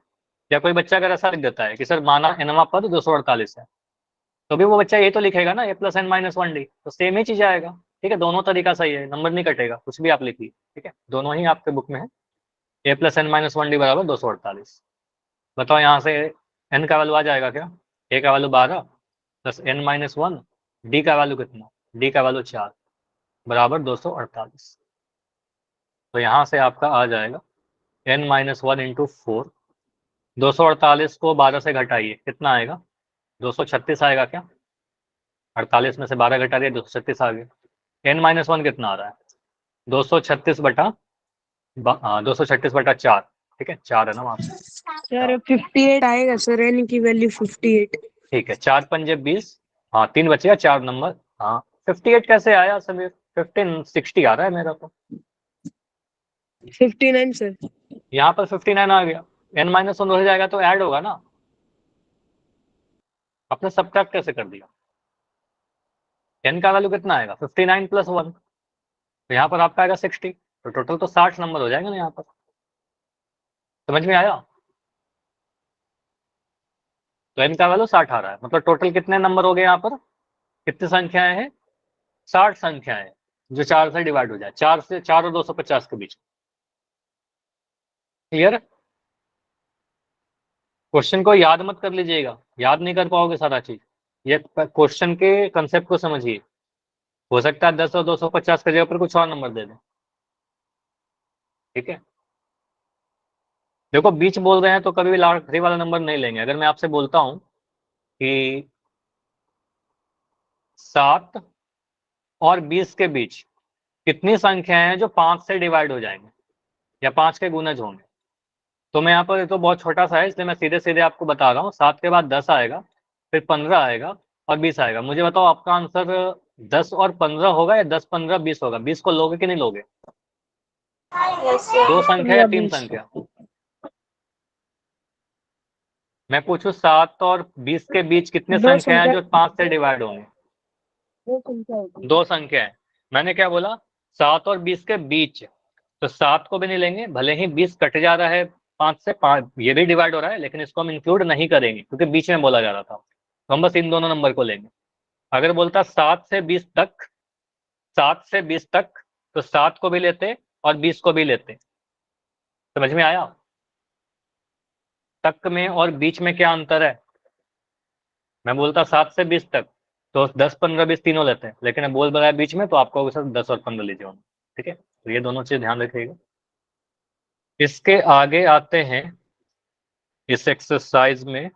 या कोई बच्चा अगर ऐसा लिख देता है कि सर माना एनवा पद 248 है, तो भी वो बच्चा ये तो लिखेगा ना ए प्लस एन माइनस 1 डी, तो सेम ही चीज आएगा, ठीक है। दोनों तरीका सही है, नंबर नहीं कटेगा, कुछ भी आप लिखिए, ठीक है, दोनों ही आपके बुक में है। ए प्लस एन माइनस 1 डी बराबर 248। बताओ यहाँ से एन का वैल्यू आ जाएगा क्या? ए का value 12 plus N minus 1, D का वैल्यू कितना? डी का वैल्यू 4 बराबर 248। तो यहाँ से आपका आ जाएगा एन माइनस 1 इंटू 4, 248 को 12 से घटाइए, कितना आएगा? 236 आएगा क्या? 48 में से 12 घटा दिया, 236 आ गया। एन माइनस 1 कितना आ रहा है? 236 बटा 4, ठीक है, 4 है ना वहाँ पे। सर 58 आएगा सर, एन की वैल्यू 58। ठीक है, 4 पंजे 20, हाँ 3 बचेगा, 4 नंबर, हाँ 58 कैसे आया समीर? 1560 आ रहा है मेरा तो। 59 सर। यहाँ पर 59 आ गया, एन माइनस 1 हो जाएगा तो ऐड होगा ना, आपने सब्ट्रैक्ट कैसे कर दिया? एन का वैल्यू कितना आएगा? 59 प्लस 1, तो यहाँ पर आपका आएगा 60, तो टोटल तो 60 नंबर हो जाएंगे ना यहाँ पर। समझ में आया? तो एन का वैल्यू 60 आ रहा है, मतलब टोटल कितने नंबर हो गए यहाँ पर, कितनी संख्याएं हैं? 60 संख्याएं जो 4 से डिवाइड हो जाए, 4 और 250 के बीच। क्लियर? क्वेश्चन को याद मत कर लीजिएगा, याद नहीं कर पाओगे सारा चीज, ये क्वेश्चन के कंसेप्ट को समझिए। हो सकता है 10 और 250 के जगह पर कुछ और नंबर दे दें, ठीक है। देखो बीच बोल रहे हैं तो कभी भी आखिरी वाला नंबर नहीं लेंगे। अगर मैं आपसे बोलता हूं कि 7 और 20 के बीच कितनी संख्याएं हैं जो 5 से डिवाइड हो जाएंगे या 5 के गुणज होंगे, तो मैं यहाँ पर, ये तो बहुत छोटा सा है इसलिए मैं सीधे सीधे आपको बता रहा हूँ। 7 के बाद 10 आएगा, फिर 15 आएगा और 20 आएगा। मुझे बताओ आपका आंसर 10 और 15 होगा या 10, 15, 20 होगा? 20 को लोगे कि नहीं लोगे? Yes, sir. 2 संख्या या 3 20। संख्या? मैं पूछूं 7 और 20 के बीच कितने 2 संख्या हैं जो 5 से डिवाइड होंगे? 2 संख्या होगी। 2 संख्या है। मैंने क्या बोला? 7 और 20 के बीच। तो 7 को भी नहीं लेंगे, भले ही 20 कट जा रहा है 5 से, 5 ये भी डिवाइड हो रहा है, लेकिन इसको हम इंक्लूड नहीं करेंगे क्योंकि बीच में बोला जा रहा था। तो हम बस इन दोनों नंबर को लेंगे। अगर बोलता 7 से 20 तक, 7 से 20 तक, तो 7 को भी लेते और 20 को भी लेते। समझ में आया? तक में और बीच में क्या अंतर है? मैं बोलता 7 से 20 तक तो 10, 15, 20 तीनों लेते हैं, लेकिन अब बोल रहा है बीच में, तो आपको सिर्फ 10 और 15 लीजिए होना। ठीक है, तो ये दोनों चीज ध्यान रखिएगा। इसके आगे आते हैं इस एक्सरसाइज में।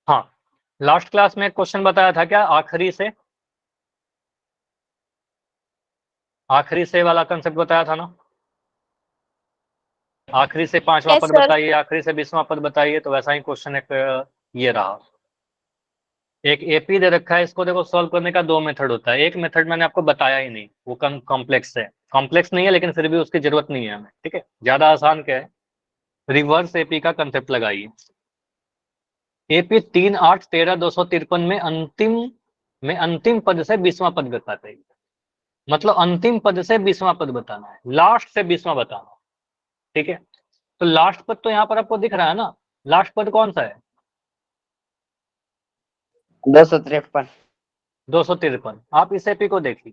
हाँ, लास्ट क्लास में एक क्वेश्चन बताया था क्या? आखिरी से वाला कंसेप्ट बताया था ना? आखिरी से 5वां Yes, पद sir. बताइए, आखिरी से 20वां पद बताइए। तो वैसा ही क्वेश्चन एक ये रहा। एक एपी दे रखा है, इसको देखो सॉल्व करने का 2 मेथड होता है। एक मेथड मैंने आपको बताया ही नहीं, वो कॉम्प्लेक्स है। कॉम्प्लेक्स नहीं है लेकिन फिर भी उसकी जरूरत नहीं है हमें। ठीक है, ज्यादा आसान क्या है? रिवर्स एपी का कंसेप्ट लगाइए। एपी 3, 8, 13, 253 में अंतिम पद से 20वां पद बताते हैं। मतलब अंतिम पद से 20वां पद बताना है, लास्ट से 20वां बताना है। ठीक है, तो लास्ट पद तो यहाँ पर आपको दिख रहा है ना। लास्ट पद कौन सा है? 253। 253। आप इस एपी को देखिए,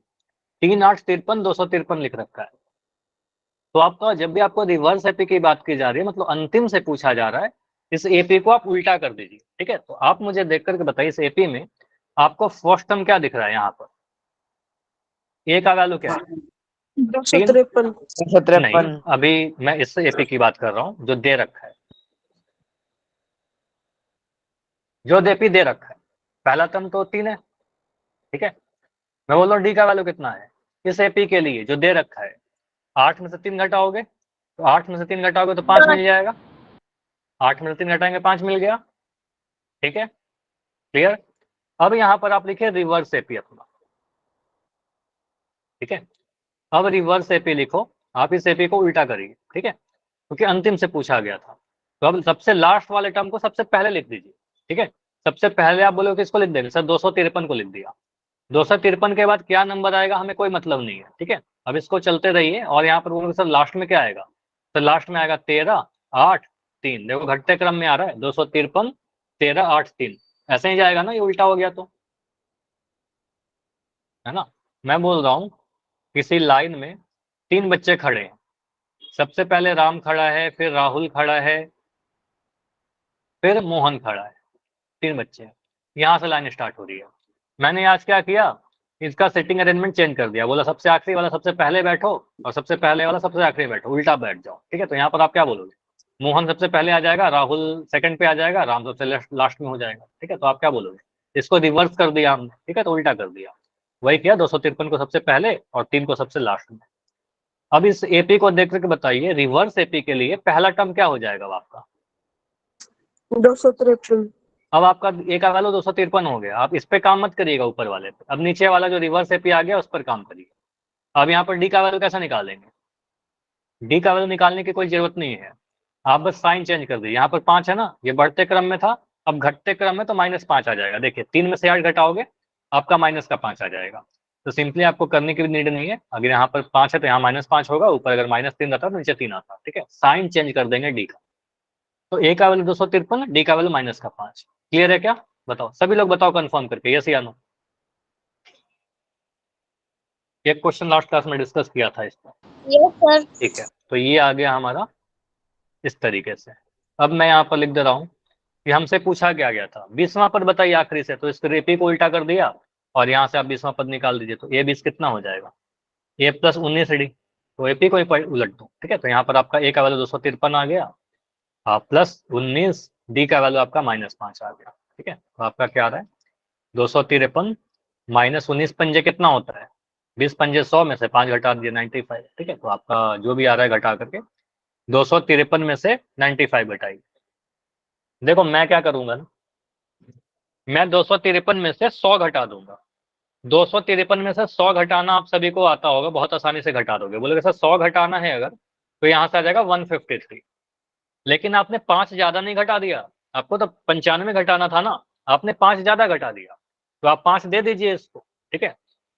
3, 8, 53, 253 लिख रखा है। तो आपका जब भी आपको रिवर्स एपी की बात की जा रही है, मतलब अंतिम से पूछा जा रहा है, इस एपी को आप उल्टा कर दीजिए। ठीक है, तो आप मुझे देख करके बताइए इस एपी में आपको फर्स्ट टर्म क्या दिख रहा है? यहाँ पर ए का वैल्यू क्या है? 253। 253। नहीं, अभी मैं इस एपी की बात कर रहा हूँ जो दे रखा है, जो एपी दे रखा है। पहला टर्म तो 3 है। ठीक है, मैं बोल रहा हूँ डी का वैल्यू कितना है इस एपी के लिए जो दे रखा है? 8 में से 3 घटाओगे, तो 8 में से 3 घटाओगे तो 5 मिल जाएगा। 8 में से 3 घटाएंगे, 5 मिल गया। ठीक है, क्लियर? अब यहाँ पर आप लिखिए रिवर्स एपी अपना। ठीक है, अब रिवर्स एपी लिखो। आप इस एपी को उल्टा करिए। ठीक है, क्योंकि अंतिम से पूछा गया था। तो अब सबसे लास्ट वाले टर्म को सबसे पहले लिख दीजिए। ठीक है, सबसे पहले आप बोलोगे किसको लिख देंगे? सर 253 को लिख दिया। 253 के बाद क्या नंबर आएगा हमें कोई मतलब नहीं है। ठीक है, अब इसको चलते रहिए और यहाँ पर बोलोगे सर लास्ट में क्या आएगा? तो लास्ट में आएगा 13, 8, 3। देखो घटते क्रम में आ रहा है, 253, 13, 8, 3। ऐसे ही जाएगा ना, ये उल्टा हो गया तो, है ना? मैं बोल रहा हूँ किसी लाइन में 3 बच्चे खड़े हैं। सबसे पहले राम खड़ा है, फिर राहुल खड़ा है, फिर मोहन खड़ा है। 3 बच्चे हैं, यहाँ से लाइन स्टार्ट हो रही है। मैंने आज क्या किया, इसका सेटिंग अरेंजमेंट चेंज कर दिया। बोला सबसे आखिरी वाला सबसे पहले बैठो और सबसे पहले वाला सबसे आखिरी बैठो, उल्टा बैठ जाओ। ठीक है, तो यहाँ पर आप क्या बोलोगे? मोहन सबसे पहले आ जाएगा, राहुल सेकंड पे आ जाएगा, राम सबसे लास्ट में हो जाएगा। ठीक है, तो आप क्या बोलोगे? इसको रिवर्स कर दिया हमने। ठीक है, तो उल्टा कर दिया। वही किया, 253 को सबसे पहले और 3 को सबसे लास्ट में। अब इस एपी को देख करके बताइए, रिवर्स एपी के लिए पहला टर्म क्या हो जाएगा अब आपका? 253। अब आपका ए का वैल्यू 253 हो गया। आप इस पे काम मत करिएगा ऊपर वाले पे, अब नीचे वाला जो रिवर्स एपी आ गया उस पर काम करिए। अब यहाँ पर डी का वैल्यू कैसा निकालेंगे? डी का वैल्यू निकालने की कोई जरूरत नहीं है, आप बस साइन चेंज कर दीजिए। यहाँ पर 5 है ना, ये बढ़ते क्रम में था, अब घटते क्रम में तो -5 आ जाएगा। देखिए 3 में से 8 घटाओगे आपका -5 आ जाएगा। तो सिंपली आपको करने की भी नीड नहीं है। अगर यहाँ पर 5 है तो यहाँ -5 होगा, ऊपर अगर -3 रहता तो नीचे 3 आता। ठीक है, साइन चेंज कर देंगे डी का। तो ए का वैल्यू 253, डी का वैल्यू -5। क्लियर है क्या? बताओ सभी लोग, बताओ कंफर्म करके, यस या नो। एक क्वेश्चन लास्ट क्लास में डिस्कस किया था इस पर। Yes, sir. ठीक है, तो ये आ गया हमारा इस तरीके से। अब मैं यहाँ पर लिख दे रहा हूँ कि हमसे पूछा क्या गया था, 20वां पद बताइए आखिरी से। तो इस एपी को उल्टा कर दिया और यहाँ से आप 20वां पद निकाल दीजिए। तो ए 20 कितना हो जाएगा? ए प्लस 19 डी। तो एपी को ही उलट दो। ठीक है, तो यहाँ पर आपका ए का वैल्यू 253 आ गया, प्लस 19, डी का वैल्यू आपका -5 आ गया। ठीक है, तो आपका क्या आ रहा है? 253 -19 पंजे कितना होता है? 20 पंजे 100 में से 5 घटा दिए 95। ठीक है, तो आपका जो भी आ रहा है घटा करके 253 में से 95 घटाइए। देखो मैं क्या करूंगा ना, मैं 253 में से 100 घटा दूंगा। 253 में से 100 घटाना आप सभी को आता होगा, बहुत आसानी से घटा दोगे। बोलोगे सर 100 घटाना है अगर, तो यहाँ से आ जाएगा 153। लेकिन आपने 5 ज्यादा नहीं घटा दिया, आपको तो 95 घटाना था ना, आपने 5 ज्यादा घटा दिया, तो आप 5 दे दीजिए इसको, ठीक है।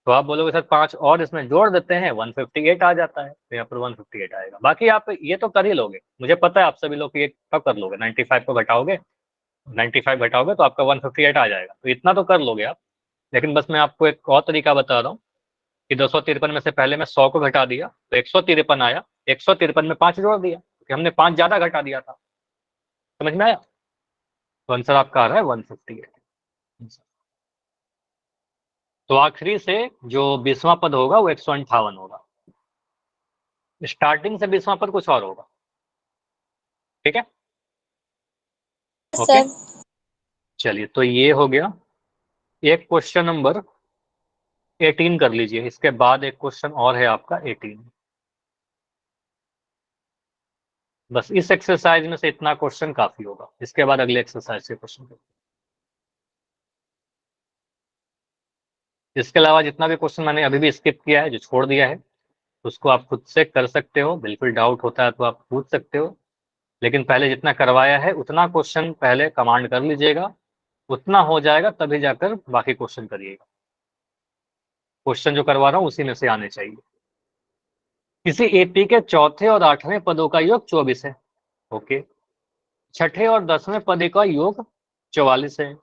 तो आप बोलोगे सर 5 और इसमें जोड़ देते हैं, 158 आ जाता है, तो यहाँ पर 158 आएगा। बाकी आप ये तो कर ही लोगे, मुझे पता है आप सभी लोग ये कब कर लोगे, 95 को घटाओगे, 95 घटाओगे तो आपका 158 आ जाएगा, तो इतना तो कर लोगे आप। लेकिन बस मैं आपको एक और तरीका बता रहा हूँ कि 253 में से पहले मैं 100 को घटा दिया तो 153 आया, 153 में 5 जोड़ दिया क्योंकि हमने 5 ज्यादा घटा दिया था। समझ में आया? तो आंसर आपका आ रहा है 158। तो आखिरी से जो 20वां पद होगा वो 158 होगा। स्टार्टिंग से 20वां पद कुछ और होगा, ठीक है। Yes, okay, sir. चलिए तो ये हो गया। एक क्वेश्चन नंबर 18 कर लीजिए, इसके बाद एक क्वेश्चन और है आपका 18। बस इस एक्सरसाइज में से इतना क्वेश्चन काफी होगा, इसके बाद अगले एक्सरसाइज के क्वेश्चन। इसके अलावा जितना भी क्वेश्चन मैंने अभी भी स्किप किया है, जो छोड़ दिया है, उसको आप खुद से कर सकते हो। बिल्कुल डाउट होता है तो आप पूछ सकते हो, लेकिन पहले जितना करवाया है उतना क्वेश्चन पहले कमांड कर लीजिएगा, उतना हो जाएगा तभी जाकर बाकी क्वेश्चन करिएगा। क्वेश्चन जो करवा रहा हूँ उसी में से आने चाहिए। किसी एपी के चौथे और 8वें पदों का योग 24 है। ओके, छठे और 10वें पद का योग 44 है।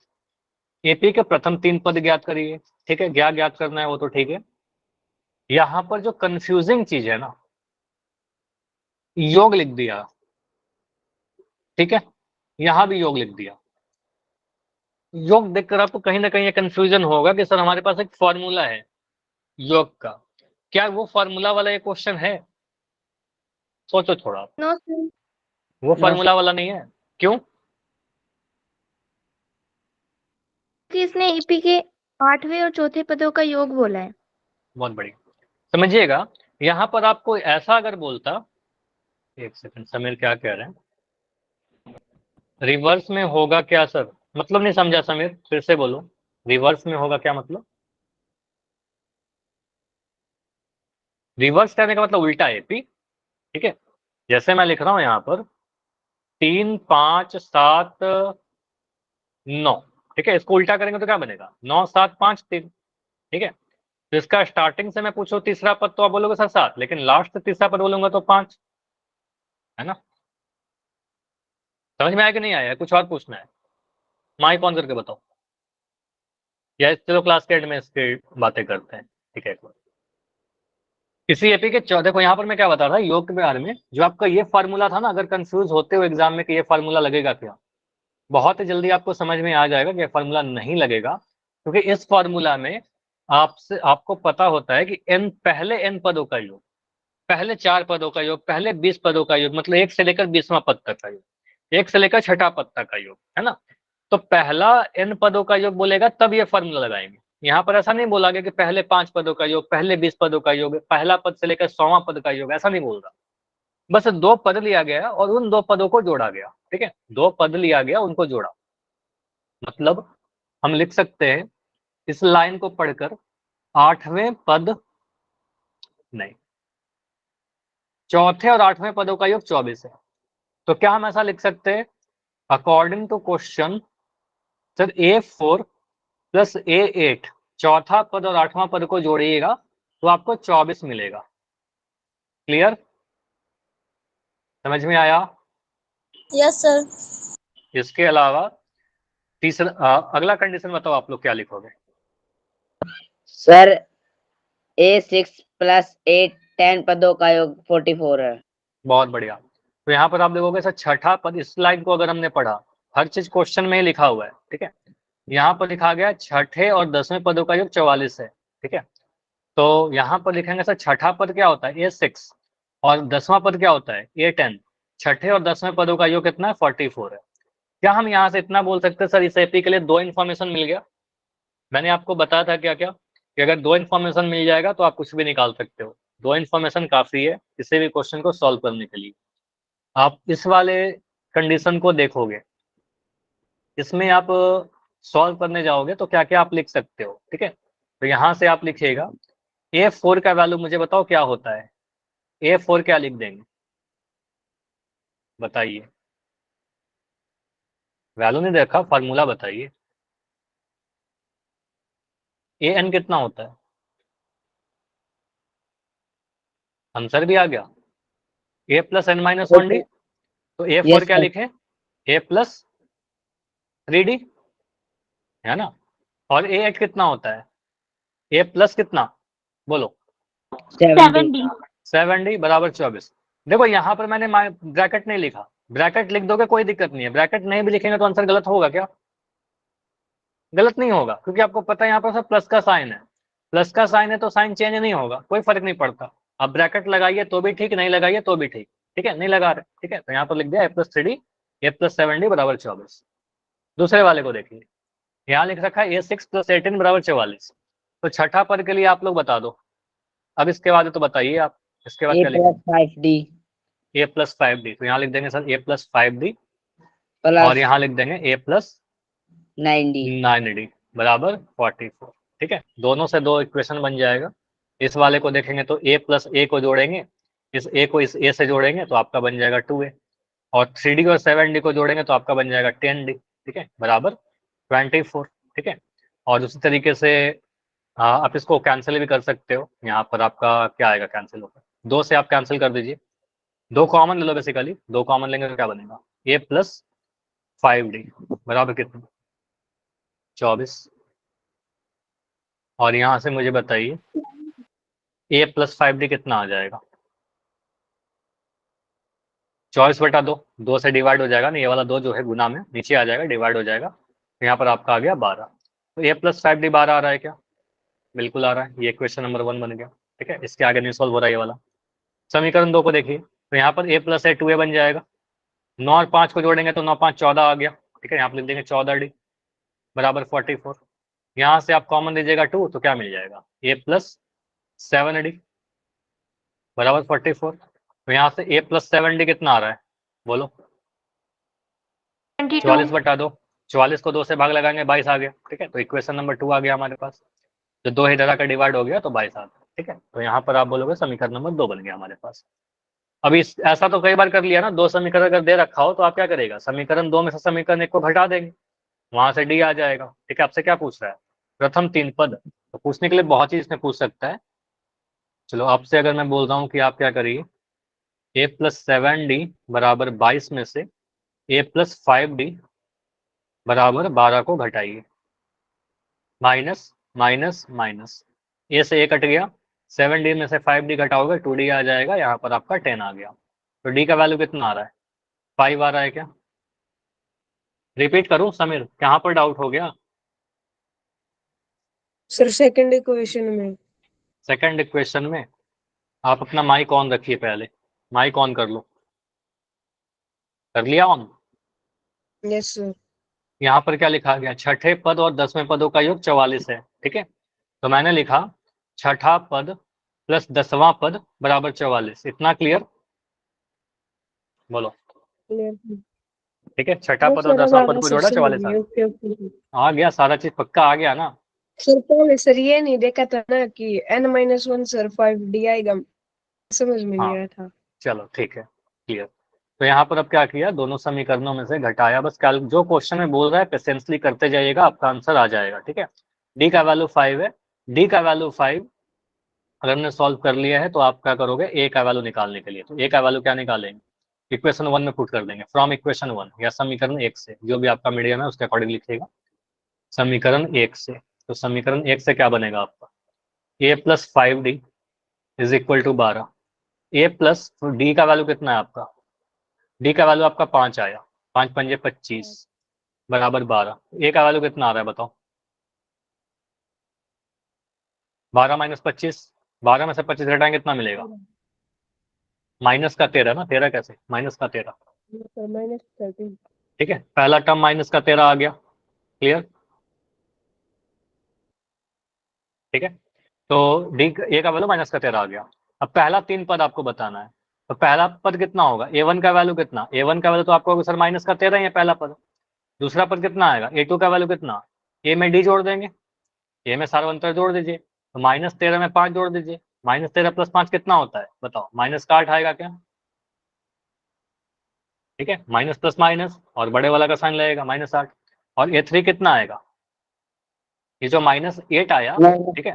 एपी के प्रथम 3 पद ज्ञात करिए। ठीक है, क्या ज्ञात करना है वो तो ठीक है। यहाँ पर जो कंफ्यूजिंग चीज है ना, योग लिख दिया, ठीक है, यहां भी योग लिख दिया। योग देखकर आपको कहीं ना कहीं ये कंफ्यूजन होगा कि सर हमारे पास एक फॉर्मूला है योग का, क्या वो फॉर्मूला वाला ये क्वेश्चन है? सोचो थोड़ा, No, sir. वो No, फॉर्मूला वाला नहीं है। क्यों? कि इसने ईपी के 8वें और चौथे पदों का योग बोला है। बहुत बढ़िया, समझिएगा। यहां पर आपको ऐसा अगर बोलता, एक सेकंड, समीर क्या कह रहे हैं, रिवर्स में होगा क्या सर? मतलब नहीं समझा समीर, फिर से बोलो, रिवर्स में होगा क्या मतलब? रिवर्स करने का मतलब उल्टा है पी, ठीक है। जैसे मैं लिख रहा हूं यहां पर 3 5 7 9, ठीक है, इसको उल्टा करेंगे तो क्या बनेगा? 9 7 5 3, ठीक है। तो इसका स्टार्टिंग से मैं पूछूं तीसरा पद तो आप बोलोगे सर 7, लेकिन लास्ट से तीसरा पद बोलूंगा तो 5, है ना। समझ में आया कि नहीं आया? कुछ और पूछना है? माइक ऑन करके बताओ, या चलो क्लास के एंड में इसकी बातें करते हैं, ठीक है। किसी एपी के चौथे को, यहाँ पर मैं क्या बता रहा था योग के बारे में, जो आपका ये फार्मूला था ना, अगर कंफ्यूज होते हो एग्जाम में कि ये फार्मूला लगेगा क्या, बहुत ही जल्दी आपको समझ में आ जाएगा कि ये फार्मूला नहीं लगेगा, क्योंकि इस फार्मूला में आपसे आपको पता होता है कि एन पहले एन पदों का योग, पहले 4 पदों का योग, पहले 20 पदों का योग, मतलब 1 से लेकर 20वां पद तक का योग, 1 से लेकर छठा पद तक का योग, है ना। तो पहला एन पदों का योग बोलेगा तब ये फार्मूला लगाएंगे। यहाँ पर ऐसा नहीं बोला गया कि पहले 5 पदों का योग, पहले 20 पदों का योग, पहला पद से लेकर 100वां पद का योग, ऐसा नहीं बोल रहा। बस 2 पद लिया गया और उन 2 पदों को जोड़ा गया, ठीक है, 2 पद लिया गया उनको जोड़ा। मतलब हम लिख सकते हैं इस लाइन को पढ़कर 8वें पद नहीं, चौथे और 8वें पदों का योग 24 है। तो क्या हम ऐसा लिख सकते हैं, according to question sir A4 plus A8, चौथा पद और 8वां पद को जोड़िएगा तो आपको 24 मिलेगा। क्लियर? समझ में आया? Yes, sir. इसके अलावा तीसरा अगला कंडीशन बताओ आप लोग क्या लिखोगे? सर A6 प्लस A10 पदों का योग 44 है। बहुत बढ़िया। तो यहाँ पर आप देखोगे सर छठा पद, इस लाइन को अगर हमने पढ़ा, हर चीज क्वेश्चन में ही लिखा हुआ है, ठीक है। यहाँ पर लिखा गया छठे और 10वें पदों का योग 44 है, ठीक है। तो यहाँ पर लिखेंगे सर छठा पद क्या होता है A6 और 10वां पद क्या होता है A10, छठे और 10वें पदों का योग कितना है 44 है। क्या हम यहाँ से इतना बोल सकते हैं सर इस एपी के लिए 2 इन्फॉर्मेशन मिल गया? मैंने आपको बताया था क्या क्या कि अगर 2 इन्फॉर्मेशन मिल जाएगा तो आप कुछ भी निकाल सकते हो। 2 इन्फॉर्मेशन काफी है किसी भी क्वेश्चन को सॉल्व करने के लिए। आप इस वाले कंडीशन को देखोगे, इसमें आप सॉल्व करने जाओगे तो क्या क्या आप लिख सकते हो, ठीक है। तो यहाँ से आप लिखिएगा A4 का वैल्यू मुझे बताओ क्या होता है। A4 क्या लिख देंगे, बताइए। वैल्यू नहीं देखा, फार्मूला बताइए। AN कितना होता है, आंसर भी आ गया, A plus N minus 1D। तो A4 यस क्या सर। लिखे, A प्लस 3D, है ना। और A8 कितना होता है, A प्लस कितना, बोलो। 70। 7D बराबर 24। देखो यहाँ पर मैंने ब्रैकेट नहीं लिखा, ब्रैकेट लिख दोगे कोई दिक्कत नहीं है, ब्रैकेट नहीं भी लिखेंगे तो आंसर गलत होगा क्या, गलत नहीं होगा, क्योंकि आपको पता है यहाँ पर सब प्लस का साइन है, प्लस का साइन है तो साइन चेंज नहीं होगा, कोई फर्क नहीं पड़ता। आप ब्रैकेट लगाइए तो भी ठीक, नहीं लगाइए तो भी ठीक, ठीक है, नहीं लगा रहे, ठीक है। तो यहाँ पर लिख दिया A+3D A+7D बराबर 24। दूसरे वाले को देखिए, यहाँ लिख रखा है A6+18 बराबर 44। तो छठा पद के लिए आप लोग बता दो। अब इसके बाद तो बताइए आप, इसके बाद ए क्या प्लस लिखेंगे, 5D A+5D। तो यहाँ लिख देंगे सर A+5D, प्लस और यहाँ लिख देंगे A+9D 9D बराबर 44, ठीक है। दोनों से दो इक्वेशन बन जाएगा। इस वाले को देखेंगे तो A प्लस A को जोड़ेंगे, इस A को इस A से जोड़ेंगे तो आपका बन जाएगा 2A, और 3D और 7D को जोड़ेंगे तो आपका बन जाएगा 10D, ठीक है, बराबर 24, ठीक है। और उसी तरीके से आप इसको कैंसिल भी कर सकते हो। यहाँ पर आपका क्या आएगा, कैंसिल होकर 2 से आप कैंसिल कर दीजिए, 2 कॉमन ले लो, बेसिकली 2 कॉमन लेंगे तो क्या बनेगा, A+5D बराबर कितना, 24। और यहाँ से मुझे बताइए A+5D कितना आ जाएगा, 24/2, 2 से डिवाइड हो जाएगा ना, ये वाला 2 जो है गुना में नीचे आ जाएगा, डिवाइड हो जाएगा, तो यहाँ पर आपका आ गया 12। तो A+5D 12 आ रहा है क्या, बिल्कुल आ रहा है, ये क्वेश्चन नंबर 1 बन गया, ठीक है। इसके आगे नहीं सॉल्व हो रहा है ये वाला। समीकरण 2 को देखिए, तो यहाँ पर A+A 2A बन जाएगा, 9 और 5 को जोड़ेंगे तो 9 5 14 आ गया, ठीक है। यहाँ पर लिख देंगे 14D बराबर 44। यहाँ से आप कॉमन लीजिएगा 2 तो क्या मिल जाएगा, A+7D बराबर 44। तो यहाँ से A+7D कितना आ रहा है, बोलो। 22। 44/2, 44 को 2 से भाग लगाएंगे 22 आ गया, ठीक है। तो इक्वेशन नंबर 2 आ गया हमारे पास, जो 2 इधर आकर डिवाइड हो गया तो 22 आ गया, ठीक है। तो यहाँ पर आप बोलोगे समीकरण नंबर 2 बन गया हमारे पास। अभी ऐसा तो कई बार कर लिया ना, 2 समीकरण अगर दे रखा हो तो आप क्या करेगा, समीकरण 2 में से समीकरण 1 को घटा देंगे, वहां से D आ जाएगा, ठीक है। आपसे क्या पूछ रहा है, प्रथम 3 पद, तो पूछने के लिए बहुत चीज इसमें पूछ सकता है। चलो आपसे अगर मैं बोल रहा हूँ कि आप क्या करिए, A+7D बराबर 22 में से A+5D बराबर 12 को घटाइए, माइनस माइनस माइनस, A से A कट गया, 7D में से 5D घटाओगे 2D आ जाएगा, यहाँ पर आपका 10 आ गया। तो D का वैल्यू कितना आ रहा है, 5 आ रहा है क्या, रिपीट करूं समीर, कहाँ पर डाउट हो गया। सर सेकंड इक्वेशन में। सेकंड इक्वेशन में आप अपना माइक ऑन रखिए, पहले माइक ऑन कर लो, कर लिया ऑन। Yes sir. यहाँ पर क्या लिखा गया, छठे पद और 10वें पदों का योग 44 है, ठीक है। तो मैंने लिखा छठा पद प्लस 10वां पद बराबर 44, इतना क्लियर, बोलो। क्लियर। ठीक है, छठा पद और सर अब 10वां पद आगे को सर जोड़ा, समझ 44 आ गए। Okay okay. आ गया, सारा चीज पक्का आ गया ना। सर पहले सर ये नहीं देखा था ना कि n-1 सर 5D आएगा, समझ में नहीं हाँ आया था। चलो ठीक है, क्लियर। तो यहाँ पर अब क्या किया, दोनों समीकरणों में से घटाया, बस जो क्वेश्चन में बोल रहा है पेशेंसली करते जाइएगा, आपका आंसर आ जाएगा, ठीक है। डी का वैल्यू 5 है, डी का वैल्यू 5 अगर हमने सॉल्व कर लिया है तो आप क्या करोगे, ए का वैल्यू निकालने के लिए, तो ए का वैल्यू क्या निकालेंगे, इक्वेशन 1 में पुट कर देंगे, फ्रॉम इक्वेशन 1 या समीकरण 1 से, जो भी आपका मीडियम है उसके अकॉर्डिंग लिखिएगा, समीकरण 1 से। तो समीकरण 1 से क्या बनेगा आपका, A+5D is equal to 12, A plus D का वैल्यू कितना है आपका, डी का वैल्यू आपका 5 आया, 5 पंजे 25 बराबर 12, ए का वैल्यू कितना आ रहा है बताओ, 12 माइनस 25, 12 में से 25 घटाएंगे कितना मिलेगा, माइनस का 13 ना, 13 कैसे, माइनस का 13, सर -13। ठीक है। पहला टर्म माइनस का 13 आ गया, क्लियर, ठीक है। तो डी ए का वैल्यू माइनस का 13 आ गया। अब पहला 3 पद आपको बताना है, तो पहला पद कितना होगा, A1 का वैल्यू कितना, A1 का वैल्यू तो आपको सर माइनस का 13 ही है पहला पद। दूसरा पद कितना आएगा, A2 का वैल्यू कितना, A में D जोड़ देंगे, A में सार्वंतर जोड़ दीजिए, तो -13 में 5 जोड़ दीजिए, -13 + 5 कितना होता है बताओ, माइनस का 8 आएगा क्या, ठीक है, माइनस प्लस माइनस और बड़े वाला का साइन लगेगा -8। और A3 कितना आएगा, ये जो -8 आया, ठीक है,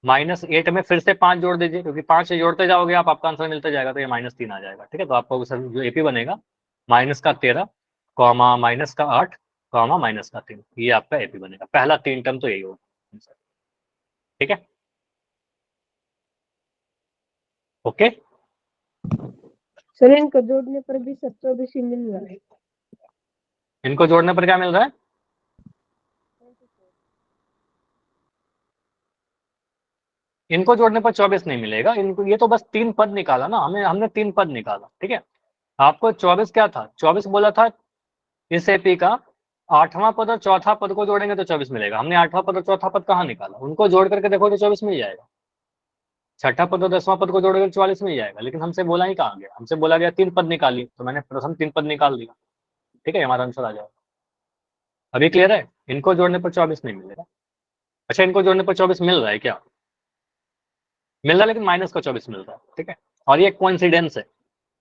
-8 में फिर से 5 जोड़ दीजिए, क्योंकि 5 से जोड़ते जाओगे आप, आपका आंसर मिलता जाएगा, तो ये -3 आ जाएगा, ठीक है। तो आपको सर जो एपी बनेगा -13, -8, -3, ये आपका एपी बनेगा। पहला 3 टर्म तो यही होगा, ठीक है, ओके। सर इनको जोड़ने पर भी 24 ही मिल रहा है। इनको जोड़ने पर क्या मिल रहा है, इनको जोड़ने पर 24 नहीं मिलेगा, इनको, ये तो बस 3 पद निकाला ना, हमने 3 पद निकाला, ठीक है। आपको 24 क्या था, 24 बोला था इस एपी का 8वां पद और चौथा पद को जोड़ेंगे तो 24 मिलेगा। हमने 8वां पद और चौथा पद कहाँ निकाला, उनको जोड़ करके देखो तो 24 मिल जाएगा। छठा पद और 10वां पद को जोड़ोगे तो 44 मिल जाएगा, लेकिन हमसे बोला ही कहाँ गया, हमसे बोला गया 3 पद निकालिए, तो मैंने प्रथम 3 पद निकाल दिया, ठीक है, हमारा आंसर आ जाएगा। अभी क्लियर है, इनको जोड़ने पर 24 नहीं मिलेगा। अच्छा, इनको जोड़ने पर 24 मिल रहा है क्या, मिल रहा है, लेकिन माइनस का 24 मिल रहा है, ठीक है। और ये कोइंसिडेंस है,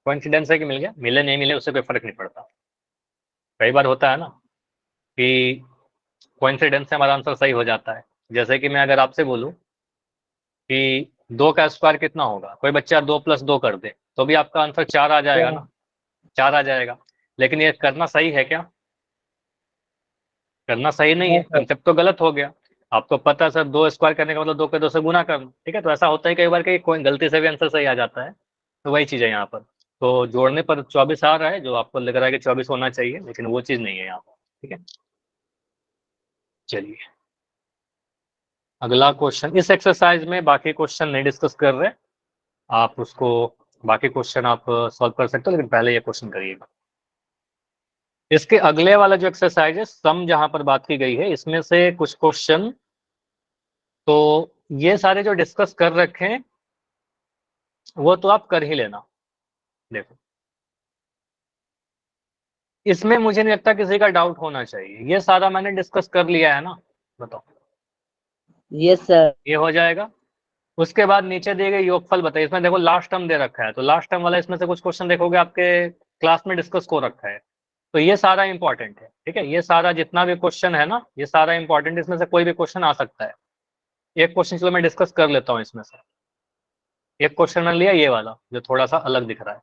कोइंसिडेंस है कि मिल गया, मिले नहीं मिले उससे कोई फर्क नहीं पड़ता। कई बार होता है ना कि कोइंसिडेंस से हमारा आंसर सही हो जाता है। जैसे कि मैं अगर आपसे बोलूं कि 2 का स्क्वायर कितना होगा, कोई बच्चा 2 + 2 कर दे तो भी आपका आंसर 4 आ जाएगा ना, 4 आ जाएगा। लेकिन ये करना सही है क्या, करना सही नहीं है, कंसेप्ट तो गलत हो गया। आपको पता है सर 2 स्क्वायर करने का मतलब 2 के 2 से गुना करना, ठीक है। तो ऐसा होता है कई बार कि कोई गलती से भी आंसर सही आ जाता है, तो वही चीज़ है यहाँ पर। तो जोड़ने पर 24 आ रहा है, जो आपको लग रहा है कि 24 होना चाहिए, लेकिन वो चीज़ नहीं है यहाँ पर, ठीक है। चलिए अगला क्वेश्चन, इस एक्सरसाइज में बाकी क्वेश्चन नहीं डिस्कस कर रहे, आप उसको बाकी क्वेश्चन आप सॉल्व कर सकते हो, लेकिन पहले ये क्वेश्चन करिएगा। इसके अगले वाला जो एक्सरसाइज है, सम जहां पर बात की गई है, इसमें से कुछ क्वेश्चन तो ये सारे जो डिस्कस कर रखे हैं वो तो आप कर ही लेना। देखो इसमें मुझे नहीं लगता किसी का डाउट होना चाहिए, ये सारा मैंने डिस्कस कर लिया है ना, बताओ। Yes sir. ये हो जाएगा। उसके बाद नीचे दिए गए योगफल बताइए। इसमें देखो लास्ट टर्म दे रखा है, तो लास्ट टर्म वाला इसमें से कुछ क्वेश्चन देखोगे आपके क्लास में डिस्कस हो रखा है, तो ये सारा इंपॉर्टेंट है, ठीक है। ये सारा जितना भी क्वेश्चन है ना, ये सारा इंपॉर्टेंट, इसमें से कोई भी क्वेश्चन आ सकता है। एक क्वेश्चन चलो मैं डिस्कस कर लेता हूँ इसमें से। एक क्वेश्चन मैंने लिया ये वाला जो थोड़ा सा अलग दिख रहा है,